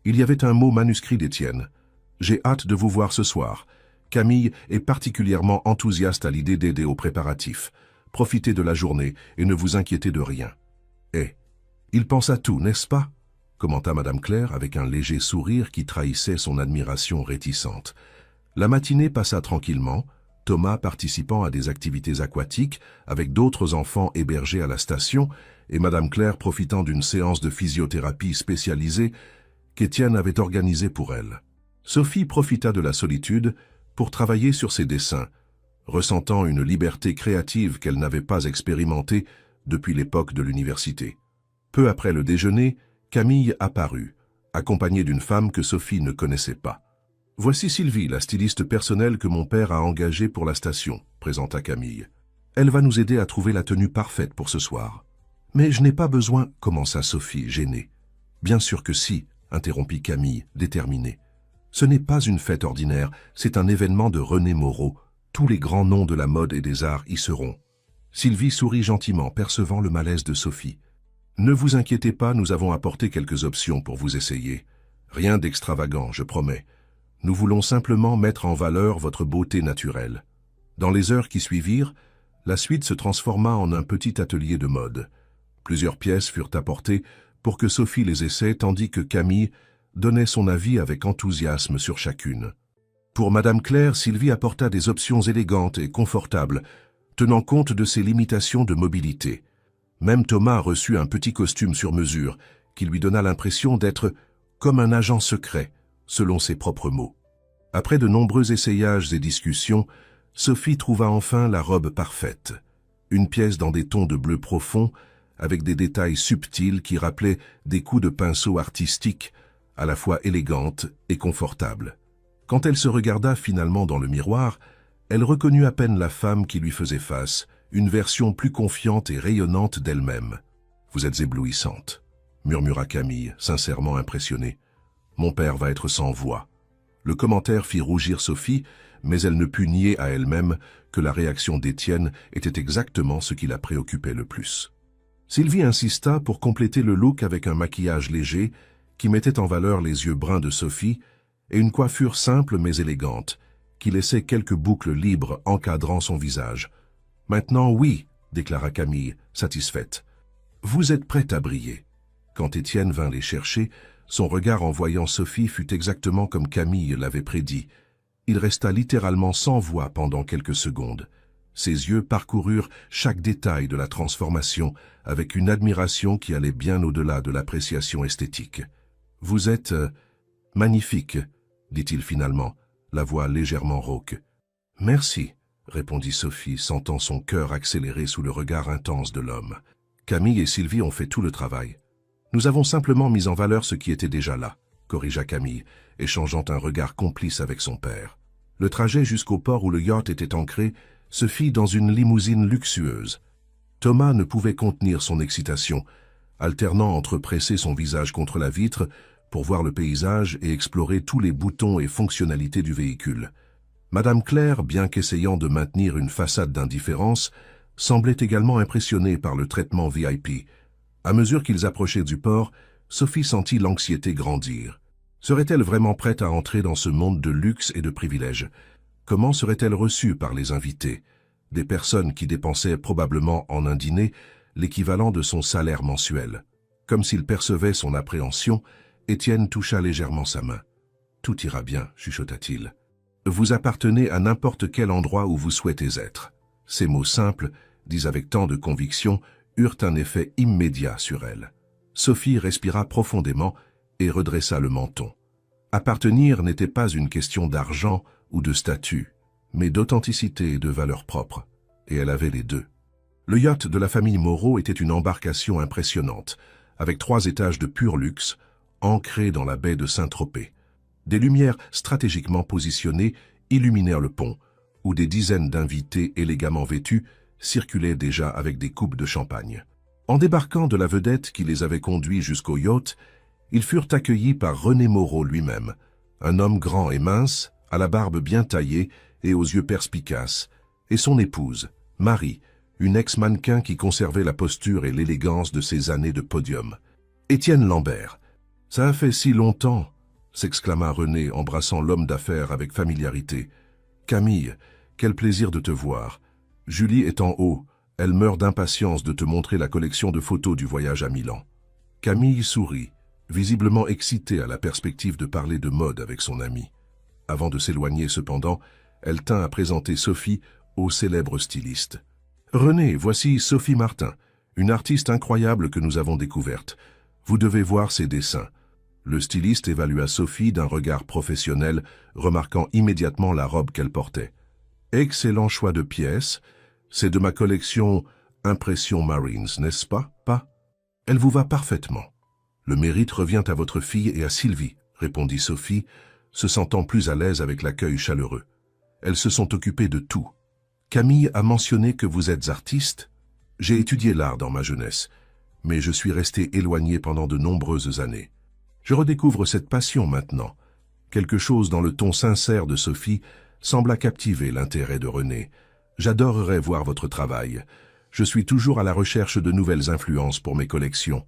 il y avait un mot manuscrit d'Étienne. « J'ai hâte de vous voir ce soir. Camille est particulièrement enthousiaste à l'idée d'aider aux préparatifs. Profitez de la journée et ne vous inquiétez de rien. » « Eh, il pense à tout, n'est-ce pas ?» commenta Madame Claire avec un léger sourire qui trahissait son admiration réticente. La matinée passa tranquillement, Thomas participant à des activités aquatiques avec d'autres enfants hébergés à la station et Madame Claire profitant d'une séance de physiothérapie spécialisée qu'Étienne avait organisée pour elle. Sophie profita de la solitude pour travailler sur ses dessins, ressentant une liberté créative qu'elle n'avait pas expérimentée depuis l'époque de l'université. Peu après le déjeuner, Camille apparut, accompagnée d'une femme que Sophie ne connaissait pas. « Voici Sylvie, la styliste personnelle que mon père a engagée pour la station, » présenta Camille. « Elle va nous aider à trouver la tenue parfaite pour ce soir. »« Mais je n'ai pas besoin, » commença Sophie, gênée. « Bien sûr que si, » interrompit Camille, déterminée. « Ce n'est pas une fête ordinaire, c'est un événement de René Moreau. Tous les grands noms de la mode et des arts y seront. » Sylvie sourit gentiment, percevant le malaise de Sophie. « Ne vous inquiétez pas, nous avons apporté quelques options pour vous essayer. Rien d'extravagant, je promets. Nous voulons simplement mettre en valeur votre beauté naturelle. » Dans les heures qui suivirent, la suite se transforma en un petit atelier de mode. Plusieurs pièces furent apportées pour que Sophie les essaie, tandis que Camille donnait son avis avec enthousiasme sur chacune. Pour Madame Claire, Sylvie apporta des options élégantes et confortables, tenant compte de ses limitations de mobilité. Même Thomas reçut un petit costume sur mesure, qui lui donna l'impression d'être comme un agent secret, selon ses propres mots. Après de nombreux essayages et discussions, Sophie trouva enfin la robe parfaite. Une pièce dans des tons de bleu profond, avec des détails subtils qui rappelaient des coups de pinceau artistiques, à la fois élégantes et confortables. Quand elle se regarda finalement dans le miroir, elle reconnut à peine la femme qui lui faisait face, une version plus confiante et rayonnante d'elle-même. « Vous êtes éblouissante », murmura Camille, sincèrement impressionnée. « Mon père va être sans voix. » Le commentaire fit rougir Sophie, mais elle ne put nier à elle-même que la réaction d'Étienne était exactement ce qui la préoccupait le plus. Sylvie insista pour compléter le look avec un maquillage léger qui mettait en valeur les yeux bruns de Sophie et une coiffure simple mais élégante, qui laissait quelques boucles libres encadrant son visage. « Maintenant, oui, » déclara Camille, satisfaite. « Vous êtes prête à briller. » Quand Étienne vint les chercher, son regard en voyant Sophie fut exactement comme Camille l'avait prédit. Il resta littéralement sans voix pendant quelques secondes. Ses yeux parcoururent chaque détail de la transformation avec une admiration qui allait bien au-delà de l'appréciation esthétique. « Vous êtes magnifique, » dit-il finalement, la voix légèrement rauque. « Merci, » répondit Sophie, sentant son cœur accélérer sous le regard intense de l'homme. Camille et Sylvie ont fait tout le travail. Nous avons simplement mis en valeur ce qui était déjà là, corrigea Camille, échangeant un regard complice avec son père. Le trajet jusqu'au port où le yacht était ancré se fit dans une limousine luxueuse. Thomas ne pouvait contenir son excitation, alternant entre presser son visage contre la vitre pour voir le paysage et explorer tous les boutons et fonctionnalités du véhicule. Madame Claire, bien qu'essayant de maintenir une façade d'indifférence, semblait également impressionnée par le traitement VIP. À mesure qu'ils approchaient du port, Sophie sentit l'anxiété grandir. Serait-elle vraiment prête à entrer dans ce monde de luxe et de privilèges? Comment serait-elle reçue par les invités? des personnes qui dépensaient probablement en un dîner l'équivalent de son salaire mensuel. Comme s'il percevait son appréhension, Étienne toucha légèrement sa main. « Tout ira bien, chuchota-t-il. Vous appartenez à n'importe quel endroit où vous souhaitez être. » Ces mots simples, dits avec tant de conviction, eurent un effet immédiat sur elle. Sophie respira profondément et redressa le menton. Appartenir n'était pas une question d'argent ou de statut, mais d'authenticité et de valeur propre, et elle avait les deux. Le yacht de la famille Moreau était une embarcation impressionnante, avec 3 étages de pur luxe, ancrés dans la baie de Saint-Tropez. Des lumières stratégiquement positionnées illuminèrent le pont, où des dizaines d'invités élégamment vêtus circulaient déjà avec des coupes de champagne. En débarquant de la vedette qui les avait conduits jusqu'au yacht, ils furent accueillis par René Moreau lui-même, un homme grand et mince, à la barbe bien taillée et aux yeux perspicaces, et son épouse, Marie, une ex-mannequin qui conservait la posture et l'élégance de ses années de podium. Étienne Lambert. « Ça a fait si longtemps !» s'exclama René, embrassant l'homme d'affaires avec familiarité. « Camille, quel plaisir de te voir. Julie est en haut, elle meurt d'impatience de te montrer la collection de photos du voyage à Milan. » Camille sourit, visiblement excitée à la perspective de parler de mode avec son amie. Avant de s'éloigner cependant, elle tint à présenter Sophie au célèbre styliste. « René, voici Sophie Martin, une artiste incroyable que nous avons découverte. Vous devez voir ses dessins. » Le styliste évalua Sophie d'un regard professionnel, remarquant immédiatement la robe qu'elle portait. « Excellent choix de pièces. C'est de ma collection Impression Marines, n'est-ce pas, pas? Elle vous va parfaitement. » « Le mérite revient à votre fille et à Sylvie, » répondit Sophie, se sentant plus à l'aise avec l'accueil chaleureux. « Elles se sont occupées de tout. »« Camille a mentionné que vous êtes artiste. J'ai étudié l'art dans ma jeunesse, mais je suis resté éloigné pendant de nombreuses années. Je redécouvre cette passion maintenant. » Quelque chose dans le ton sincère de Sophie sembla captiver l'intérêt de René. « J'adorerais voir votre travail. Je suis toujours à la recherche de nouvelles influences pour mes collections. »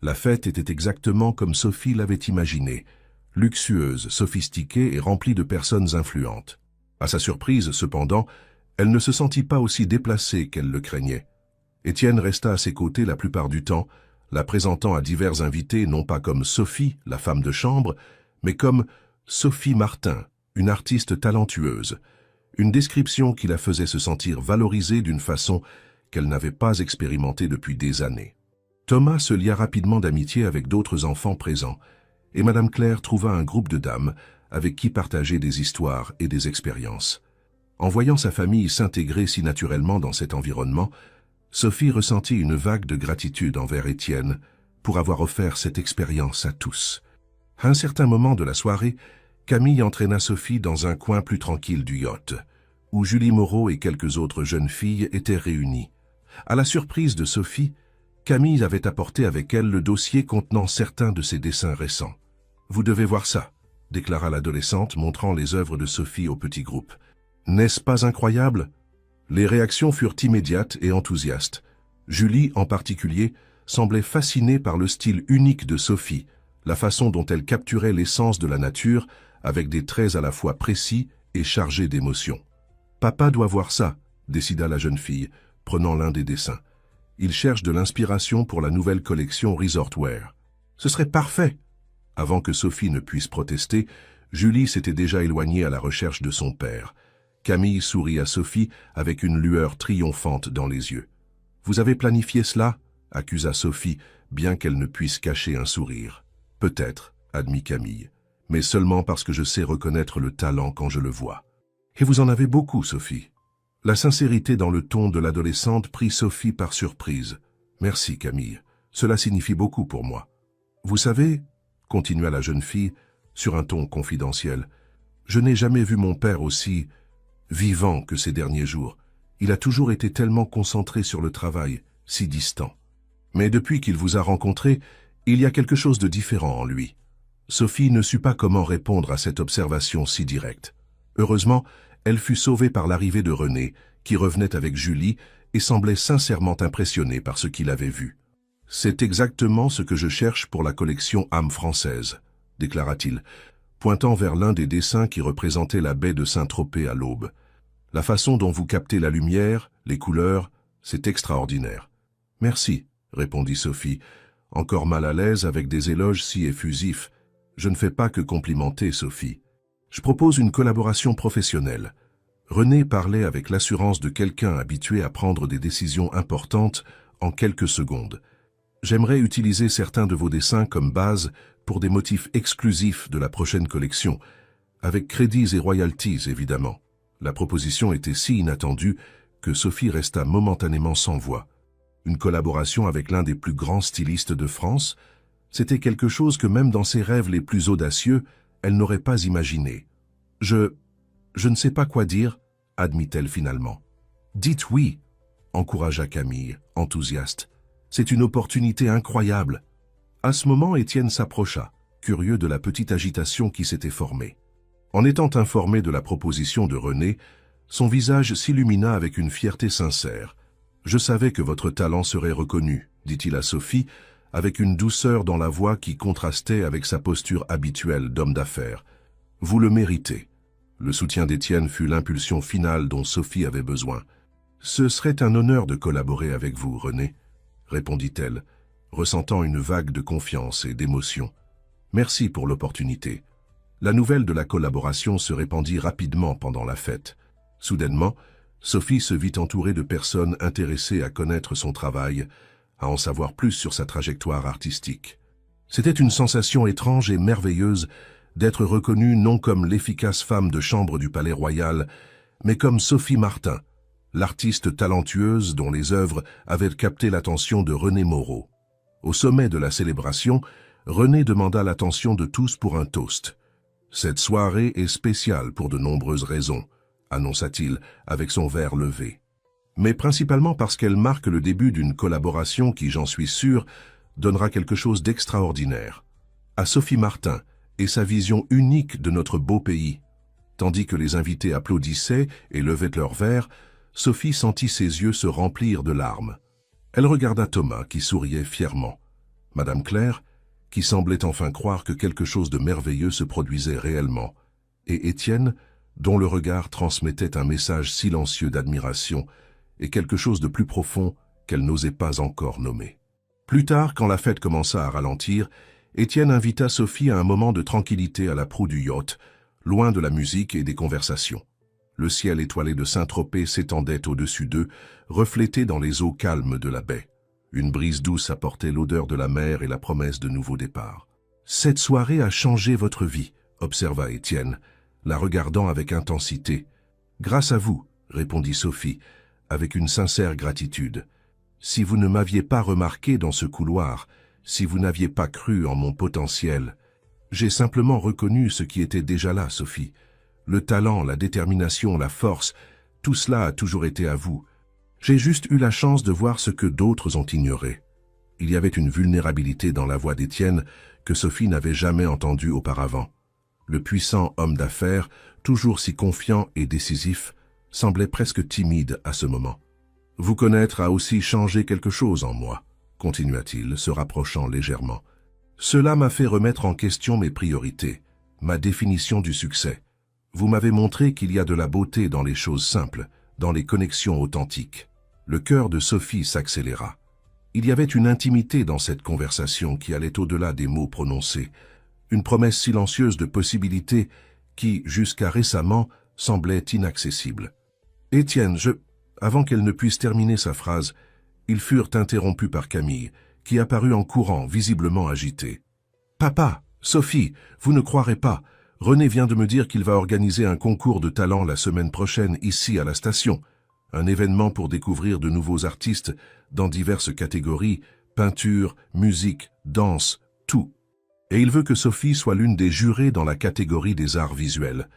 La fête était exactement comme Sophie l'avait imaginé, luxueuse, sophistiquée et remplie de personnes influentes. À sa surprise, cependant, elle ne se sentit pas aussi déplacée qu'elle le craignait. Étienne resta à ses côtés la plupart du temps, la présentant à divers invités non pas comme Sophie, la femme de chambre, mais comme Sophie Martin, une artiste talentueuse, une description qui la faisait se sentir valorisée d'une façon qu'elle n'avait pas expérimentée depuis des années. Thomas se lia rapidement d'amitié avec d'autres enfants présents, et Madame Claire trouva un groupe de dames avec qui partager des histoires et des expériences. En voyant sa famille s'intégrer si naturellement dans cet environnement, Sophie ressentit une vague de gratitude envers Étienne pour avoir offert cette expérience à tous. À un certain moment de la soirée, Camille entraîna Sophie dans un coin plus tranquille du yacht, où Julie Moreau et quelques autres jeunes filles étaient réunies. À la surprise de Sophie, Camille avait apporté avec elle le dossier contenant certains de ses dessins récents. « Vous devez voir ça », déclara l'adolescente, montrant les œuvres de Sophie au petit groupe. « N'est-ce pas incroyable ?» Les réactions furent immédiates et enthousiastes. Julie, en particulier, semblait fascinée par le style unique de Sophie, la façon dont elle capturait l'essence de la nature avec des traits à la fois précis et chargés d'émotion. « Papa doit voir ça », décida la jeune fille, prenant l'un des dessins. Il cherche de l'inspiration pour la nouvelle collection Resort Wear. Ce serait parfait. Avant que Sophie ne puisse protester, Julie s'était déjà éloignée à la recherche de son père. Camille sourit à Sophie avec une lueur triomphante dans les yeux. « Vous avez planifié cela ?» accusa Sophie, bien qu'elle ne puisse cacher un sourire. « Peut-être, » admit Camille, « mais seulement parce que je sais reconnaître le talent quand je le vois. »« Et vous en avez beaucoup, Sophie. » La sincérité dans le ton de l'adolescente prit Sophie par surprise. « Merci, Camille. Cela signifie beaucoup pour moi. »« Vous savez, » continua la jeune fille, sur un ton confidentiel, « je n'ai jamais vu mon père aussi vivant que ces derniers jours. Il a toujours été tellement concentré sur le travail, si distant. Mais depuis qu'il vous a rencontré, il y a quelque chose de différent en lui. » Sophie ne sut pas comment répondre à cette observation si directe. Heureusement, elle fut sauvée par l'arrivée de René, qui revenait avec Julie et semblait sincèrement impressionné par ce qu'il avait vu. « C'est exactement ce que je cherche pour la collection âme française, » déclara-t-il, pointant vers l'un des dessins qui représentait la baie de Saint-Tropez à l'aube. La façon dont vous captez la lumière, les couleurs, c'est extraordinaire. Merci, répondit Sophie, encore mal à l'aise avec des éloges si effusifs. Je ne fais pas que complimenter Sophie. Je propose une collaboration professionnelle. René parlait avec l'assurance de quelqu'un habitué à prendre des décisions importantes en quelques secondes. J'aimerais utiliser certains de vos dessins comme base pour des motifs exclusifs de la prochaine collection, avec crédits et royalties évidemment. La proposition était si inattendue que Sophie resta momentanément sans voix. Une collaboration avec l'un des plus grands stylistes de France, c'était quelque chose que même dans ses rêves les plus audacieux, elle n'aurait pas imaginé. Je ne sais pas quoi dire, admit-elle finalement. Dites oui, encouragea Camille, enthousiaste. C'est une opportunité incroyable. À ce moment, Étienne s'approcha, curieux de la petite agitation qui s'était formée. En étant informé de la proposition de René, son visage s'illumina avec une fierté sincère. « Je savais que votre talent serait reconnu », dit-il à Sophie, avec une douceur dans la voix qui contrastait avec sa posture habituelle d'homme d'affaires. « Vous le méritez. » Le soutien d'Étienne fut l'impulsion finale dont Sophie avait besoin. « Ce serait un honneur de collaborer avec vous, René, » répondit-elle, ressentant une vague de confiance et d'émotion. « Merci pour l'opportunité. » La nouvelle de la collaboration se répandit rapidement pendant la fête. Soudainement, Sophie se vit entourée de personnes intéressées à connaître son travail, à en savoir plus sur sa trajectoire artistique. C'était une sensation étrange et merveilleuse d'être reconnue non comme l'efficace femme de chambre du Palais Royal, mais comme Sophie Martin, l'artiste talentueuse dont les œuvres avaient capté l'attention de René Moreau. Au sommet de la célébration, René demanda l'attention de tous pour un toast. « Cette soirée est spéciale pour de nombreuses raisons », annonça-t-il avec son verre levé. Mais principalement parce qu'elle marque le début d'une collaboration qui, j'en suis sûr, donnera quelque chose d'extraordinaire. À Sophie Martin et sa vision unique de notre beau pays. Tandis que les invités applaudissaient et levaient leurs verres, Sophie sentit ses yeux se remplir de larmes. Elle regarda Thomas qui souriait fièrement. Madame Claire, qui semblait enfin croire que quelque chose de merveilleux se produisait réellement, et Étienne, dont le regard transmettait un message silencieux d'admiration et quelque chose de plus profond qu'elle n'osait pas encore nommer. Plus tard, quand la fête commença à ralentir, Étienne invita Sophie à un moment de tranquillité à la proue du yacht, loin de la musique et des conversations. Le ciel étoilé de Saint-Tropez s'étendait au-dessus d'eux, reflété dans les eaux calmes de la baie. Une brise douce apportait l'odeur de la mer et la promesse de nouveaux départs. « Cette soirée a changé votre vie », observa Étienne, la regardant avec intensité. « Grâce à vous », répondit Sophie, avec une sincère gratitude. « Si vous ne m'aviez pas remarqué dans ce couloir, si vous n'aviez pas cru en mon potentiel, j'ai simplement reconnu ce qui était déjà là, Sophie. Le talent, la détermination, la force, tout cela a toujours été à vous. J'ai juste eu la chance de voir ce que d'autres ont ignoré. » Il y avait une vulnérabilité dans la voix d'Étienne que Sophie n'avait jamais entendue auparavant. Le puissant homme d'affaires, toujours si confiant et décisif, semblait presque timide à ce moment. « Vous connaître a aussi changé quelque chose en moi, » continua-t-il, se rapprochant légèrement. « Cela m'a fait remettre en question mes priorités, ma définition du succès. Vous m'avez montré qu'il y a de la beauté dans les choses simples, dans les connexions authentiques. » Le cœur de Sophie s'accéléra. Il y avait une intimité dans cette conversation qui allait au-delà des mots prononcés, une promesse silencieuse de possibilités qui, jusqu'à récemment, semblait inaccessible. « Étienne, Avant qu'elle ne puisse terminer sa phrase, ils furent interrompus par Camille, qui apparut en courant, visiblement agitée. « Papa, Sophie, vous ne croirez pas. René vient de me dire qu'il va organiser un concours de talent la semaine prochaine ici à la station. Un événement pour découvrir de nouveaux artistes dans diverses catégories, peinture, musique, danse, tout. Et il veut que Sophie soit l'une des jurées dans la catégorie des arts visuels. »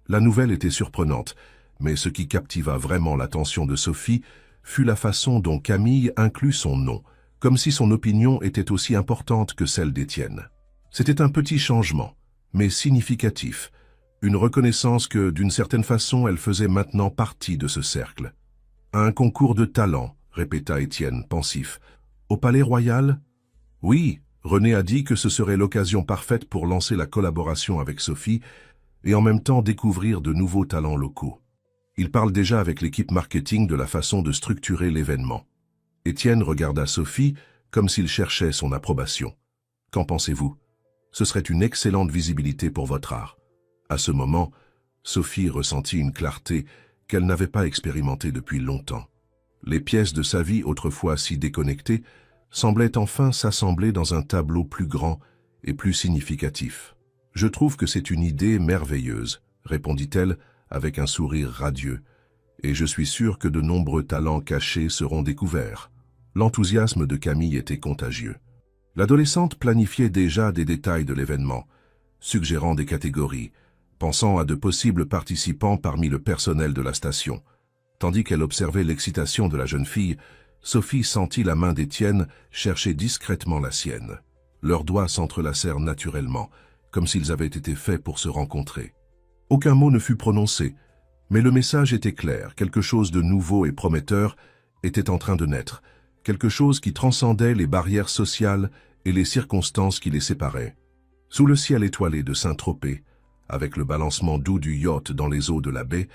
La nouvelle était surprenante, mais ce qui captiva vraiment l'attention de Sophie fut la façon dont Camille inclut son nom, comme si son opinion était aussi importante que celle d'Étienne. C'était un petit changement, mais significatif, une reconnaissance que, d'une certaine façon, elle faisait maintenant partie de ce cercle. « Un concours de talent », répéta Étienne, pensif. « Au Palais Royal ?»« Oui, René a dit que ce serait l'occasion parfaite pour lancer la collaboration avec Sophie et en même temps découvrir de nouveaux talents locaux. » Il parle déjà avec l'équipe marketing de la façon de structurer l'événement. Étienne regarda Sophie comme s'il cherchait son approbation. Qu'en pensez-vous? Ce serait une excellente visibilité pour votre art. À ce moment, Sophie ressentit une clarté qu'elle n'avait pas expérimentée depuis longtemps. Les pièces de sa vie, autrefois si déconnectées, semblaient enfin s'assembler dans un tableau plus grand et plus significatif. « Je trouve que c'est une idée merveilleuse », répondit-elle avec un sourire radieux, « et je suis sûr que de nombreux talents cachés seront découverts. » L'enthousiasme de Camille était contagieux. L'adolescente planifiait déjà des détails de l'événement, suggérant des catégories, pensant à de possibles participants parmi le personnel de la station. Tandis qu'elle observait l'excitation de la jeune fille, Sophie sentit la main d'Étienne chercher discrètement la sienne. Leurs doigts s'entrelacèrent naturellement, comme s'ils avaient été faits pour se rencontrer. Aucun mot ne fut prononcé, mais le message était clair, quelque chose de nouveau et prometteur était en train de naître, quelque chose qui transcendait les barrières sociales et les circonstances qui les séparaient. Sous le ciel étoilé de Saint-Tropez, avec le balancement doux du yacht dans les eaux de la baie,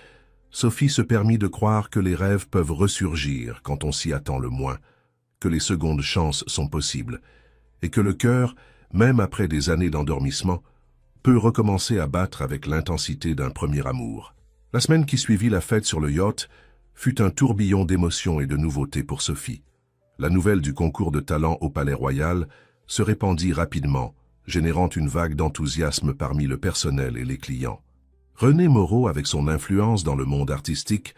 Sophie se permit de croire que les rêves peuvent ressurgir quand on s'y attend le moins, que les secondes chances sont possibles, et que le cœur, même après des années d'endormissement, peut recommencer à battre avec l'intensité d'un premier amour. La semaine qui suivit la fête sur le yacht fut un tourbillon d'émotions et de nouveautés pour Sophie. La nouvelle du concours de talent au Palais Royal se répandit rapidement, générant une vague d'enthousiasme parmi le personnel et les clients. René Moreau, avec son influence dans le monde artistique,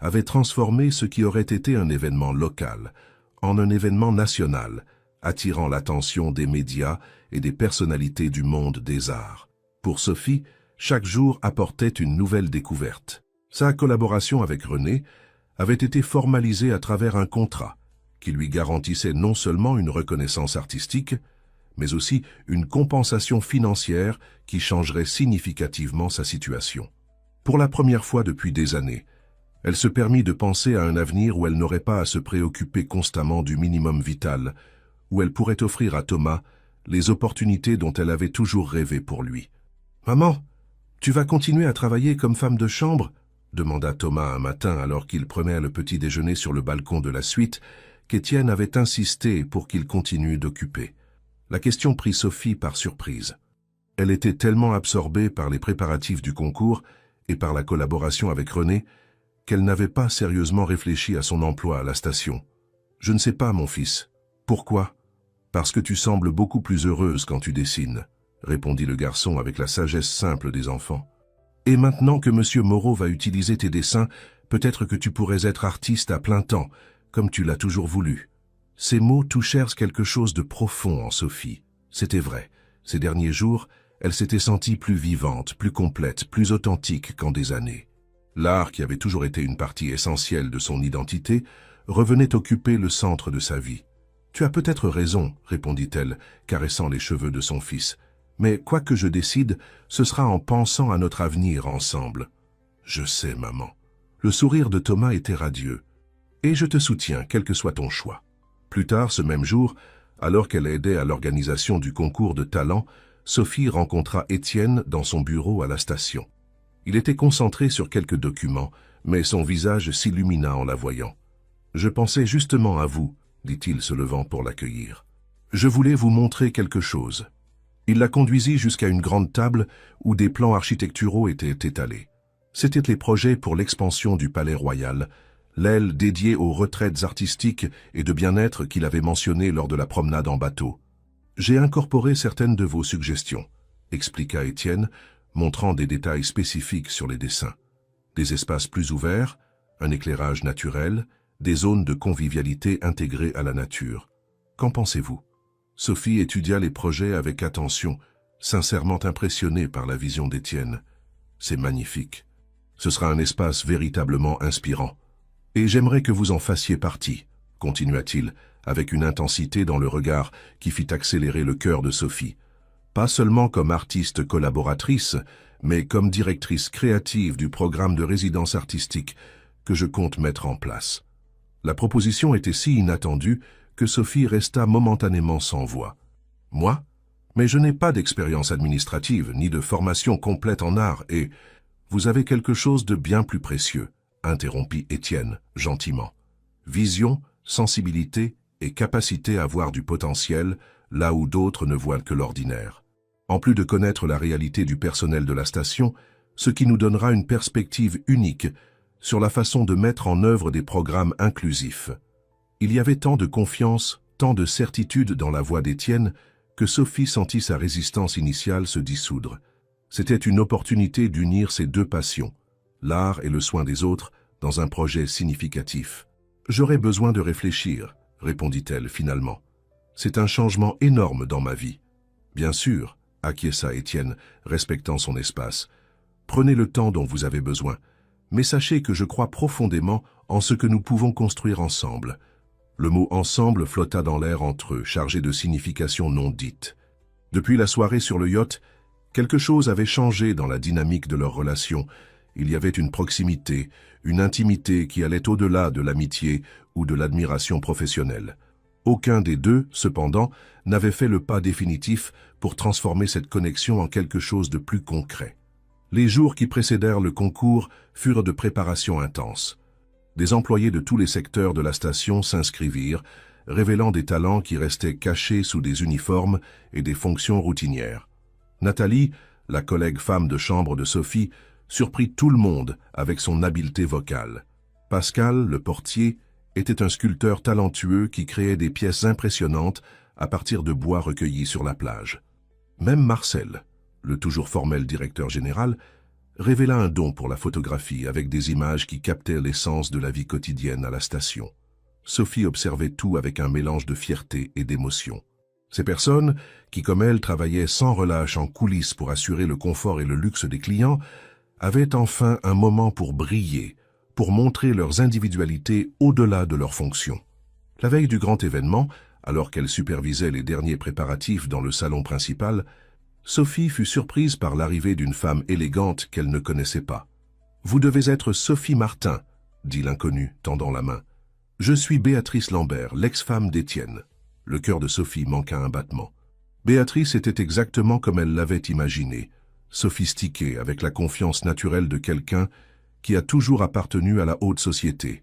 avait transformé ce qui aurait été un événement local en un événement national, attirant l'attention des médias et des personnalités du monde des arts. Pour Sophie, chaque jour apportait une nouvelle découverte. Sa collaboration avec René avait été formalisée à travers un contrat qui lui garantissait non seulement une reconnaissance artistique, mais aussi une compensation financière qui changerait significativement sa situation. Pour la première fois depuis des années, elle se permit de penser à un avenir où elle n'aurait pas à se préoccuper constamment du minimum vital, où elle pourrait offrir à Thomas les opportunités dont elle avait toujours rêvé pour lui. « Maman, tu vas continuer à travailler comme femme de chambre ?» demanda Thomas un matin alors qu'il prenait le petit déjeuner sur le balcon de la suite qu'Étienne avait insisté pour qu'il continue d'occuper. La question prit Sophie par surprise. Elle était tellement absorbée par les préparatifs du concours et par la collaboration avec René qu'elle n'avait pas sérieusement réfléchi à son emploi à la station. « Je ne sais pas, mon fils. Pourquoi ? Parce que tu sembles beaucoup plus heureuse quand tu dessines, » répondit le garçon avec la sagesse simple des enfants. « Et maintenant que M. Moreau va utiliser tes dessins, peut-être que tu pourrais être artiste à plein temps, comme tu l'as toujours voulu. » Ces mots touchèrent quelque chose de profond en Sophie. C'était vrai. Ces derniers jours, elle s'était sentie plus vivante, plus complète, plus authentique qu'en des années. L'art, qui avait toujours été une partie essentielle de son identité, revenait occuper le centre de sa vie. « Tu as peut-être raison, » répondit-elle, caressant les cheveux de son fils. « Mais quoi que je décide, ce sera en pensant à notre avenir ensemble. »« Je sais, maman. » Le sourire de Thomas était radieux. « Et je te soutiens, quel que soit ton choix. » Plus tard, ce même jour, alors qu'elle aidait à l'organisation du concours de talent, Sophie rencontra Étienne dans son bureau à la station. Il était concentré sur quelques documents, mais son visage s'illumina en la voyant. « Je pensais justement à vous, » dit-il se levant pour l'accueillir. « Je voulais vous montrer quelque chose. » Il la conduisit jusqu'à une grande table où des plans architecturaux étaient étalés. C'étaient les projets pour l'expansion du Palais Royal, l'aile dédiée aux retraites artistiques et de bien-être qu'il avait mentionné lors de la promenade en bateau. « J'ai incorporé certaines de vos suggestions, » expliqua Étienne, montrant des détails spécifiques sur les dessins. Des espaces plus ouverts, un éclairage naturel, des zones de convivialité intégrées à la nature. Qu'en pensez-vous? Sophie étudia les projets avec attention, sincèrement impressionnée par la vision d'Étienne. « C'est magnifique. Ce sera un espace véritablement inspirant. Et j'aimerais que vous en fassiez partie, » continua-t-il, avec une intensité dans le regard qui fit accélérer le cœur de Sophie. « Pas seulement comme artiste collaboratrice, mais comme directrice créative du programme de résidence artistique que je compte mettre en place. » La proposition était si inattendue que Sophie resta momentanément sans voix. « Moi? Mais je n'ai pas d'expérience administrative ni de formation complète en art et... Vous avez quelque chose de bien plus précieux, » interrompit Étienne, gentiment. Vision, sensibilité et capacité à voir du potentiel, là où d'autres ne voient que l'ordinaire. En plus de connaître la réalité du personnel de la station, ce qui nous donnera une perspective unique sur la façon de mettre en œuvre des programmes inclusifs. Il y avait tant de confiance, tant de certitude dans la voix d'Étienne que Sophie sentit sa résistance initiale se dissoudre. C'était une opportunité d'unir ces deux passions, l'art et le soin des autres, dans un projet significatif. « J'aurais besoin de réfléchir », répondit-elle finalement. « C'est un changement énorme dans ma vie. » « Bien sûr, » acquiesça Étienne, respectant son espace. « Prenez le temps dont vous avez besoin, mais sachez que je crois profondément en ce que nous pouvons construire ensemble. » Le mot « ensemble » flotta dans l'air entre eux, chargé de significations non dites. Depuis la soirée sur le yacht, quelque chose avait changé dans la dynamique de leur relation. Il y avait une proximité, une intimité qui allait au-delà de l'amitié ou de l'admiration professionnelle. Aucun des deux, cependant, n'avait fait le pas définitif pour transformer cette connexion en quelque chose de plus concret. Les jours qui précédèrent le concours furent de préparation intense. Des employés de tous les secteurs de la station s'inscrivirent, révélant des talents qui restaient cachés sous des uniformes et des fonctions routinières. Nathalie, la collègue femme de chambre de Sophie, surprit tout le monde avec son habileté vocale. Pascal, le portier, était un sculpteur talentueux qui créait des pièces impressionnantes à partir de bois recueillis sur la plage. Même Marcel, le toujours formel directeur général, révéla un don pour la photographie avec des images qui captaient l'essence de la vie quotidienne à la station. Sophie observait tout avec un mélange de fierté et d'émotion. Ces personnes, qui comme elle travaillaient sans relâche en coulisses pour assurer le confort et le luxe des clients, avaient enfin un moment pour briller, pour montrer leurs individualités au-delà de leurs fonctions. La veille du grand événement, alors qu'elle supervisait les derniers préparatifs dans le salon principal, Sophie fut surprise par l'arrivée d'une femme élégante qu'elle ne connaissait pas. « Vous devez être Sophie Martin », dit l'inconnu, tendant la main. « Je suis Béatrice Lambert, l'ex-femme d'Étienne. » Le cœur de Sophie manqua un battement. Béatrice était exactement comme elle l'avait imaginé, sophistiquée, avec la confiance naturelle de quelqu'un qui a toujours appartenu à la haute société.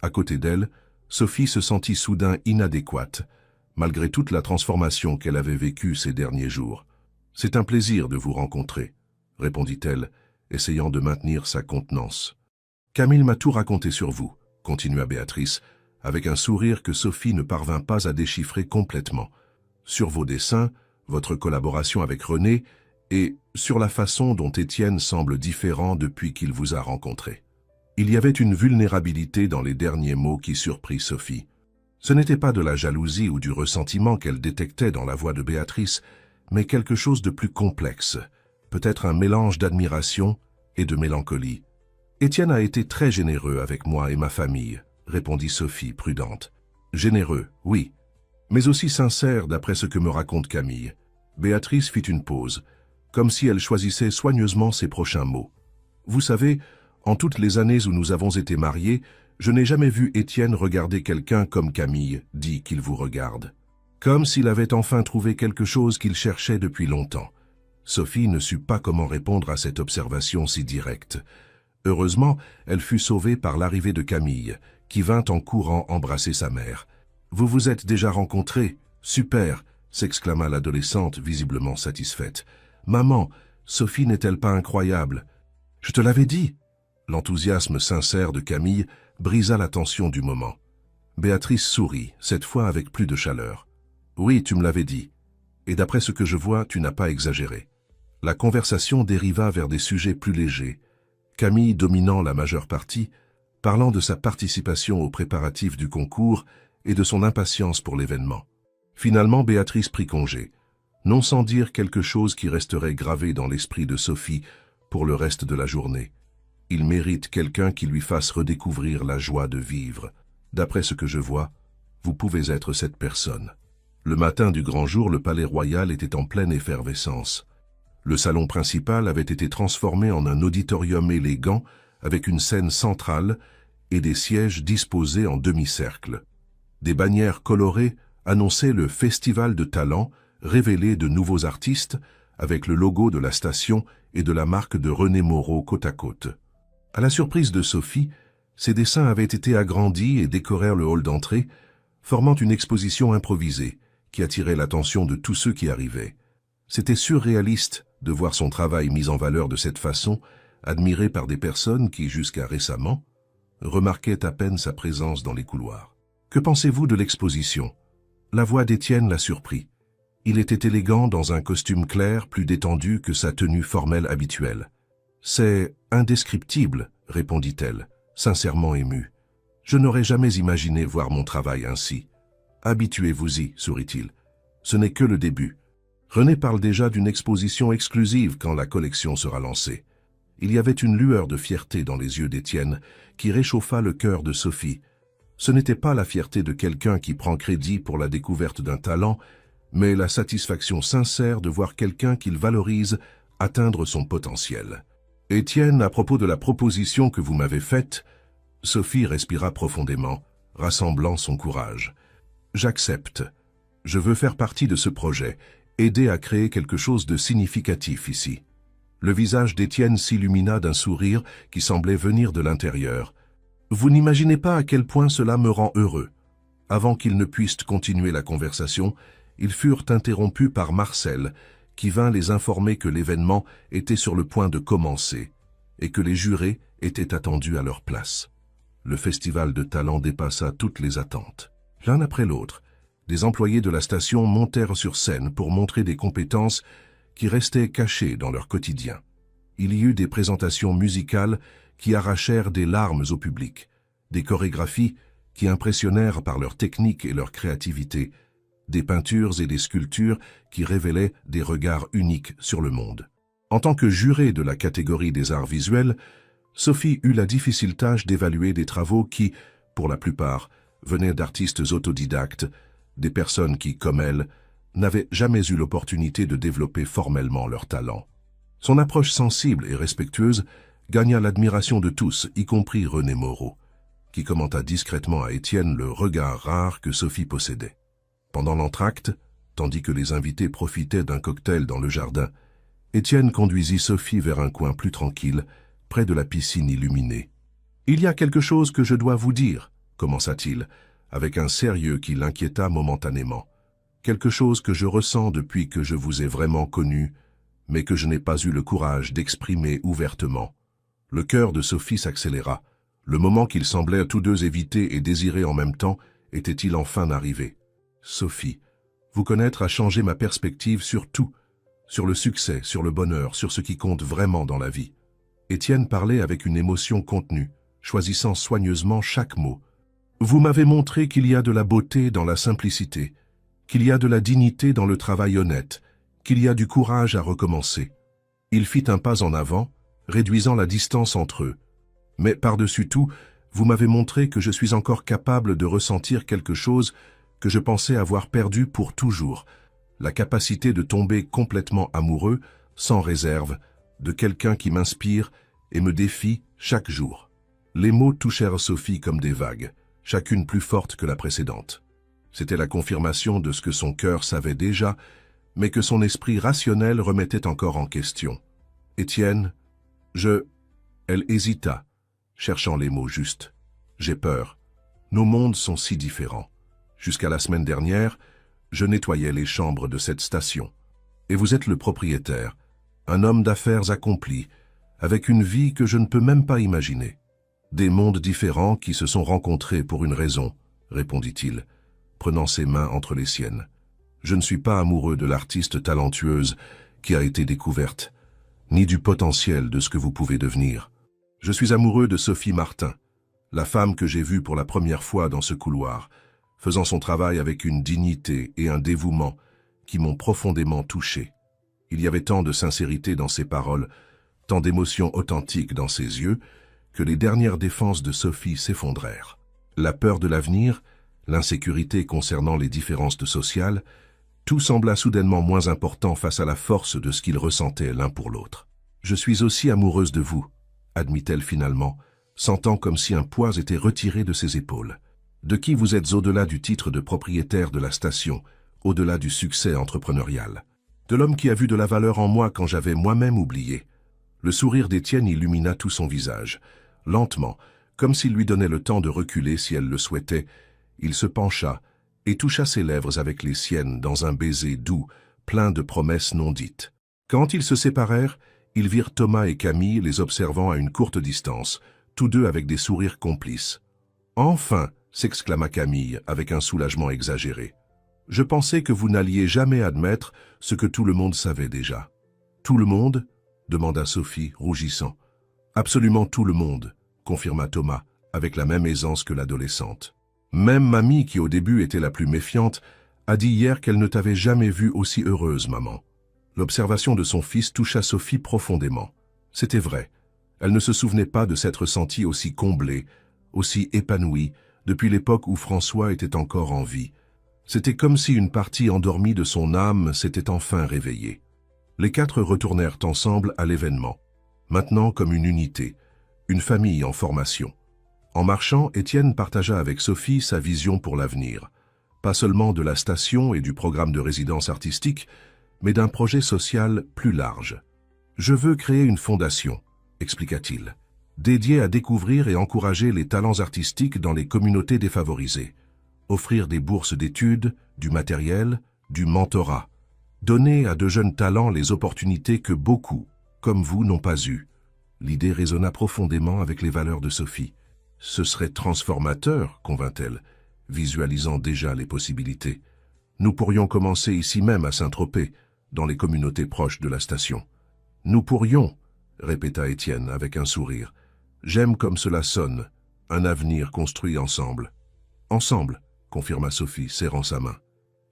À côté d'elle, Sophie se sentit soudain inadéquate, malgré toute la transformation qu'elle avait vécue ces derniers jours. « C'est un plaisir de vous rencontrer », répondit-elle, essayant de maintenir sa contenance. « Camille m'a tout raconté sur vous », continua Béatrice, avec un sourire que Sophie ne parvint pas à déchiffrer complètement. « Sur vos dessins, votre collaboration avec René, et sur la façon dont Étienne semble différent depuis qu'il vous a rencontré. » Il y avait une vulnérabilité dans les derniers mots qui surprit Sophie. Ce n'était pas de la jalousie ou du ressentiment qu'elle détectait dans la voix de Béatrice, mais quelque chose de plus complexe, peut-être un mélange d'admiration et de mélancolie. « Étienne a été très généreux avec moi et ma famille », répondit Sophie, prudente. « Généreux, oui, mais aussi sincère d'après ce que me raconte Camille. » Béatrice fit une pause, comme si elle choisissait soigneusement ses prochains mots. « Vous savez, en toutes les années où nous avons été mariés, je n'ai jamais vu Étienne regarder quelqu'un comme Camille dit qu'il vous regarde. Comme s'il avait enfin trouvé quelque chose qu'il cherchait depuis longtemps. » Sophie ne sut pas comment répondre à cette observation si directe. Heureusement, elle fut sauvée par l'arrivée de Camille, qui vint en courant embrasser sa mère. « Vous vous êtes déjà rencontrés? Super !» s'exclama l'adolescente, visiblement satisfaite. « Maman, Sophie n'est-elle pas incroyable? Je te l'avais dit !» L'enthousiasme sincère de Camille brisa la tension du moment. Béatrice sourit, cette fois avec plus de chaleur. « Oui, tu me l'avais dit. Et d'après ce que je vois, tu n'as pas exagéré. » La conversation dériva vers des sujets plus légers, Camille dominant la majeure partie, parlant de sa participation aux préparatifs du concours et de son impatience pour l'événement. Finalement, Béatrice prit congé, non sans dire quelque chose qui resterait gravé dans l'esprit de Sophie pour le reste de la journée. Il mérite quelqu'un qui lui fasse redécouvrir la joie de vivre. D'après ce que je vois, vous pouvez être cette personne. Le matin du grand jour, le palais royal était en pleine effervescence. Le salon principal avait été transformé en un auditorium élégant avec une scène centrale et des sièges disposés en demi-cercle. Des bannières colorées annonçaient le festival de talent, révélé de nouveaux artistes avec le logo de la station et de la marque de René Moreau côte à côte. À la surprise de Sophie, Ces dessins avaient été agrandis et décorèrent le hall d'entrée, formant une exposition improvisée qui attirait l'attention de tous ceux qui arrivaient. C'était surréaliste de voir son travail mis en valeur de cette façon, admiré par des personnes qui, jusqu'à récemment, remarquaient à peine sa présence dans les couloirs. Que pensez-vous de l'exposition? La voix d'Étienne l'a surpris. Il était élégant dans un costume clair, plus détendu que sa tenue formelle habituelle. « C'est indescriptible », répondit-elle, sincèrement émue. « Je n'aurais jamais imaginé voir mon travail ainsi. »« Habituez-vous-y », sourit-il. « Ce n'est que le début. René parle déjà d'une exposition exclusive quand la collection sera lancée. » Il y avait une lueur de fierté dans les yeux d'Étienne qui réchauffa le cœur de Sophie. Ce n'était pas la fierté de quelqu'un qui prend crédit pour la découverte d'un talent, mais la satisfaction sincère de voir quelqu'un qu'il valorise atteindre son potentiel. « Étienne, à propos de la proposition que vous m'avez faite, » Sophie respira profondément, rassemblant son courage. « J'accepte. Je veux faire partie de ce projet, aider à créer quelque chose de significatif ici. » Le visage d'Étienne s'illumina d'un sourire qui semblait venir de l'intérieur. « Vous n'imaginez pas à quel point cela me rend heureux. » Avant qu'ils ne puissent continuer la conversation, ils furent interrompus par Marcel, qui vint les informer que l'événement était sur le point de commencer et que les jurés étaient attendus à leur place. Le festival de talent dépassa toutes les attentes. L'un après l'autre, des employés de la station montèrent sur scène pour montrer des compétences qui restaient cachées dans leur quotidien. Il y eut des présentations musicales qui arrachèrent des larmes au public, des chorégraphies qui impressionnèrent par leur technique et leur créativité, des peintures et des sculptures qui révélaient des regards uniques sur le monde. En tant que jurée de la catégorie des arts visuels, Sophie eut la difficile tâche d'évaluer des travaux qui, pour la plupart, venaient d'artistes autodidactes, des personnes qui, comme elle, n'avaient jamais eu l'opportunité de développer formellement leur talent. Son approche sensible et respectueuse gagna l'admiration de tous, y compris René Moreau, qui commenta discrètement à Étienne le regard rare que Sophie possédait. Pendant l'entracte, tandis que les invités profitaient d'un cocktail dans le jardin, Étienne conduisit Sophie vers un coin plus tranquille, près de la piscine illuminée. « Il y a quelque chose que je dois vous dire, » commença-t-il, avec un sérieux qui l'inquiéta momentanément. « Quelque chose que je ressens depuis que je vous ai vraiment connu, mais que je n'ai pas eu le courage d'exprimer ouvertement. » Le cœur de Sophie s'accéléra. Le moment qu'ils semblaient tous deux éviter et désirer en même temps était-il enfin arrivé. « Sophie, vous connaître a changé ma perspective sur tout, sur le succès, sur le bonheur, sur ce qui compte vraiment dans la vie. » Étienne parlait avec une émotion contenue, choisissant soigneusement chaque mot. « Vous m'avez montré qu'il y a de la beauté dans la simplicité, qu'il y a de la dignité dans le travail honnête, qu'il y a du courage à recommencer. » Il fit un pas en avant, réduisant la distance entre eux. « Mais par-dessus tout, vous m'avez montré que je suis encore capable de ressentir quelque chose que je pensais avoir perdu pour toujours, la capacité de tomber complètement amoureux, sans réserve, de quelqu'un qui m'inspire et me défie chaque jour. » Les mots touchèrent Sophie comme des vagues, chacune plus forte que la précédente. C'était la confirmation de ce que son cœur savait déjà, mais que son esprit rationnel remettait encore en question. « Étienne, Elle hésita, cherchant les mots justes. « J'ai peur. Nos mondes sont si différents. Jusqu'à la semaine dernière, je nettoyais les chambres de cette station. Et vous êtes le propriétaire, un homme d'affaires accompli, avec une vie que je ne peux même pas imaginer. Des mondes différents qui se sont rencontrés pour une raison, répondit-il, prenant ses mains entre les siennes. Je ne suis pas amoureux de l'artiste talentueuse qui a été découverte, ni du potentiel de ce que vous pouvez devenir. Je suis amoureux de Sophie Martin, la femme que j'ai vue pour la première fois dans ce couloir, faisant son travail avec une dignité et un dévouement qui m'ont profondément touché. Il y avait tant de sincérité dans ses paroles, tant d'émotions authentiques dans ses yeux, que les dernières défenses de Sophie s'effondrèrent. La peur de l'avenir, l'insécurité concernant les différences sociales, tout sembla soudainement moins important face à la force de ce qu'ils ressentaient l'un pour l'autre. « Je suis aussi amoureuse de vous », admit-elle finalement, sentant comme si un poids était retiré de ses épaules. « De qui vous êtes au-delà du titre de propriétaire de la station, au-delà du succès entrepreneurial. De l'homme qui a vu de la valeur en moi quand j'avais moi-même oublié. » Le sourire d'Étienne illumina tout son visage. Lentement, Comme s'il lui donnait le temps de reculer si elle le souhaitait, il se pencha et toucha ses lèvres avec les siennes dans un baiser doux, plein de promesses non dites. Quand ils se séparèrent, ils virent Thomas et Camille les observant à une courte distance, tous deux avec des sourires complices. « Enfin !» s'exclama Camille avec un soulagement exagéré. « Je pensais que vous n'alliez jamais admettre ce que tout le monde savait déjà. »« Tout le monde ?» demanda Sophie, rougissant. « Absolument tout le monde », confirma Thomas, avec la même aisance que l'adolescente. « Même mamie, qui au début était la plus méfiante, a dit hier qu'elle ne t'avait jamais vue aussi heureuse, maman. » L'observation de son fils toucha Sophie profondément. C'était vrai. Elle ne se souvenait pas de s'être sentie aussi comblée, aussi épanouie, depuis l'époque où François était encore en vie. C'était comme si une partie endormie de son âme s'était enfin réveillée. Les quatre retournèrent ensemble à l'événement, maintenant comme une unité, une famille en formation. En marchant, Étienne partagea avec Sophie sa vision pour l'avenir, pas seulement de la station et du programme de résidence artistique, mais d'un projet social plus large. « Je veux créer une fondation », expliqua-t-il, dédiée à découvrir et encourager les talents artistiques dans les communautés défavorisées, offrir des bourses d'études, du matériel, du mentorat, donner à de jeunes talents les opportunités que beaucoup, comme vous, n'ont pas eues. L'idée résonna profondément avec les valeurs de Sophie. « Ce serait transformateur », convint-elle, visualisant déjà les possibilités. « Nous pourrions commencer ici même à Saint-Tropez, dans les communautés proches de la station. »« Nous pourrions », répéta Étienne avec un sourire. « J'aime comme cela sonne, un avenir construit ensemble. »« Ensemble », confirma Sophie, serrant sa main.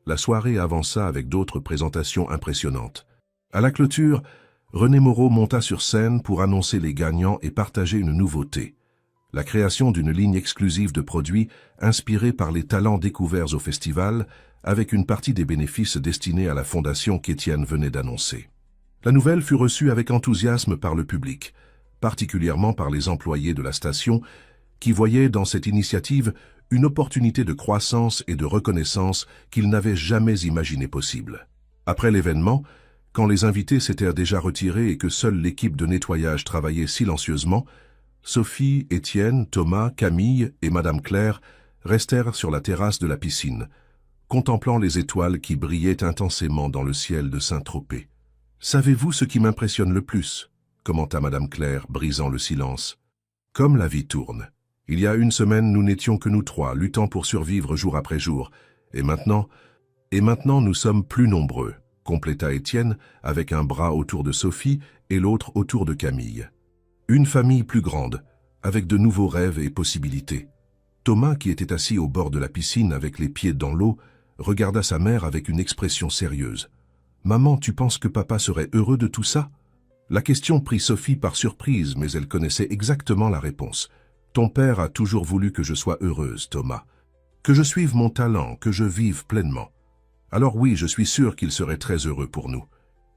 La soirée avança avec d'autres présentations impressionnantes. À la clôture, René Moreau monta sur scène pour annoncer les gagnants et partager une nouveauté. La création d'une ligne exclusive de produits inspirés par les talents découverts au festival, avec une partie des bénéfices destinés à la fondation qu'Étienne venait d'annoncer. La nouvelle fut reçue avec enthousiasme par le public, particulièrement par les employés de la station, qui voyaient dans cette initiative une opportunité de croissance et de reconnaissance qu'ils n'avaient jamais imaginé possible. Après l'événement, quand les invités s'étaient déjà retirés et que seule l'équipe de nettoyage travaillait silencieusement, Sophie, Étienne, Thomas, Camille et Madame Claire restèrent sur la terrasse de la piscine, contemplant les étoiles qui brillaient intensément dans le ciel de Saint-Tropez. « Savez-vous ce qui m'impressionne le plus ?» commenta Madame Claire, brisant le silence. « Comme la vie tourne. Il y a une semaine, nous n'étions que nous trois, luttant pour survivre jour après jour. Et maintenant nous sommes plus nombreux, » compléta Étienne avec un bras autour de Sophie et l'autre autour de Camille. Une famille plus grande, avec de nouveaux rêves et possibilités. Thomas, qui était assis au bord de la piscine avec les pieds dans l'eau, regarda sa mère avec une expression sérieuse. « Maman, tu penses que papa serait heureux de tout ça ?» La question prit Sophie par surprise, mais elle connaissait exactement la réponse. « Ton père a toujours voulu que je sois heureuse, Thomas. Que je suive mon talent, que je vive pleinement. Alors oui, je suis sûr qu'il serait très heureux pour nous. »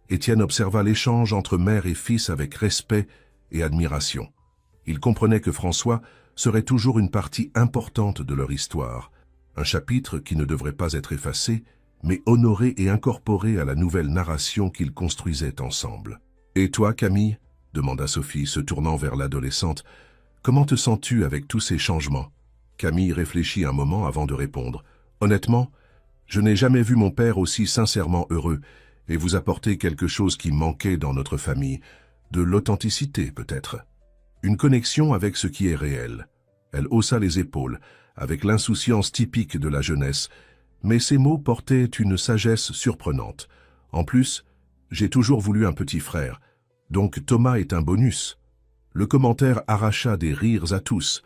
Étienne observa l'échange entre mère et fils avec respect et admiration. Il comprenait que François serait toujours une partie importante de leur histoire, un chapitre qui ne devrait pas être effacé, mais honoré et incorporé à la nouvelle narration qu'ils construisaient ensemble. « Et toi, Camille ?» demanda Sophie, se tournant vers l'adolescente. « Comment te sens-tu avec tous ces changements ?» Camille réfléchit un moment avant de répondre. « Honnêtement, je n'ai jamais vu mon père aussi sincèrement heureux, et vous apporter quelque chose qui manquait dans notre famille, de l'authenticité peut-être. Une connexion avec ce qui est réel. » Elle haussa les épaules, avec l'insouciance typique de la jeunesse, mais ces mots portaient une sagesse surprenante. En plus, j'ai toujours voulu un petit frère, donc Thomas est un bonus. Le commentaire arracha des rires à tous,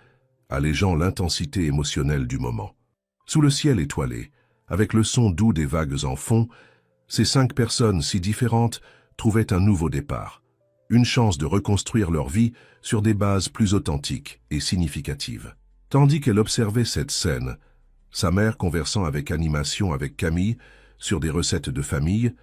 allégeant l'intensité émotionnelle du moment. Sous le ciel étoilé, avec le son doux des vagues en fond, ces 5 personnes si différentes trouvaient un nouveau départ, une chance de reconstruire leur vie sur des bases plus authentiques et significatives. Tandis qu'elle observait cette scène, sa mère conversant avec animation avec Camille sur des recettes de famille,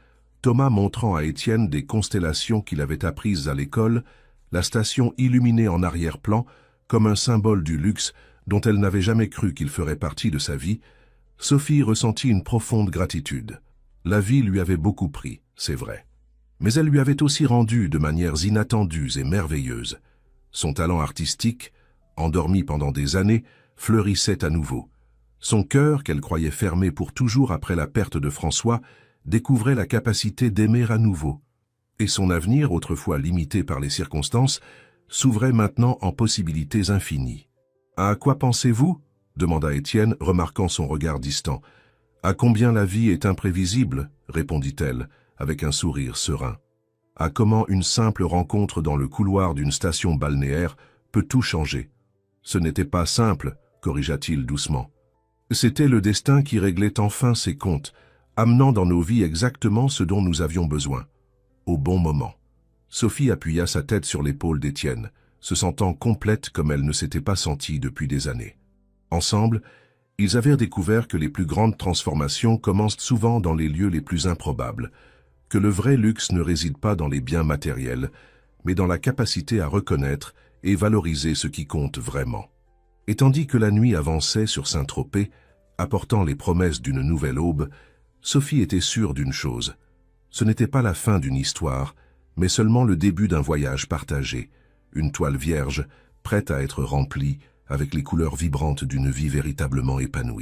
Thomas montrant à Étienne des constellations qu'il avait apprises à l'école, la station illuminée en arrière-plan comme un symbole du luxe dont elle n'avait jamais cru qu'il ferait partie de sa vie, Sophie ressentit une profonde gratitude. La vie lui avait beaucoup pris, c'est vrai. Mais elle lui avait aussi rendu de manières inattendues et merveilleuses. Son talent artistique, endormie pendant des années, fleurissait à nouveau. Son cœur, qu'elle croyait fermé pour toujours après la perte de François, découvrait la capacité d'aimer à nouveau. Et son avenir, autrefois limité par les circonstances, s'ouvrait maintenant en possibilités infinies. « À quoi pensez-vous » demanda Étienne, remarquant son regard distant. « À combien la vie est imprévisible » répondit-elle, avec un sourire serein. « À comment une simple rencontre dans le couloir d'une station balnéaire peut tout changer. »« Ce n'était pas simple, » corrigea-t-il doucement. « C'était le destin qui réglait enfin ses comptes, amenant dans nos vies exactement ce dont nous avions besoin. Au bon moment. » Sophie appuya sa tête sur l'épaule d'Étienne, se sentant complète comme elle ne s'était pas sentie depuis des années. Ensemble, ils avaient découvert que les plus grandes transformations commencent souvent dans les lieux les plus improbables, que le vrai luxe ne réside pas dans les biens matériels, mais dans la capacité à reconnaître et valoriser ce qui compte vraiment. Et tandis que la nuit avançait sur Saint-Tropez, apportant les promesses d'une nouvelle aube, Sophie était sûre d'une chose. Ce n'était pas la fin d'une histoire, mais seulement le début d'un voyage partagé, une toile vierge, prête à être remplie avec les couleurs vibrantes d'une vie véritablement épanouie.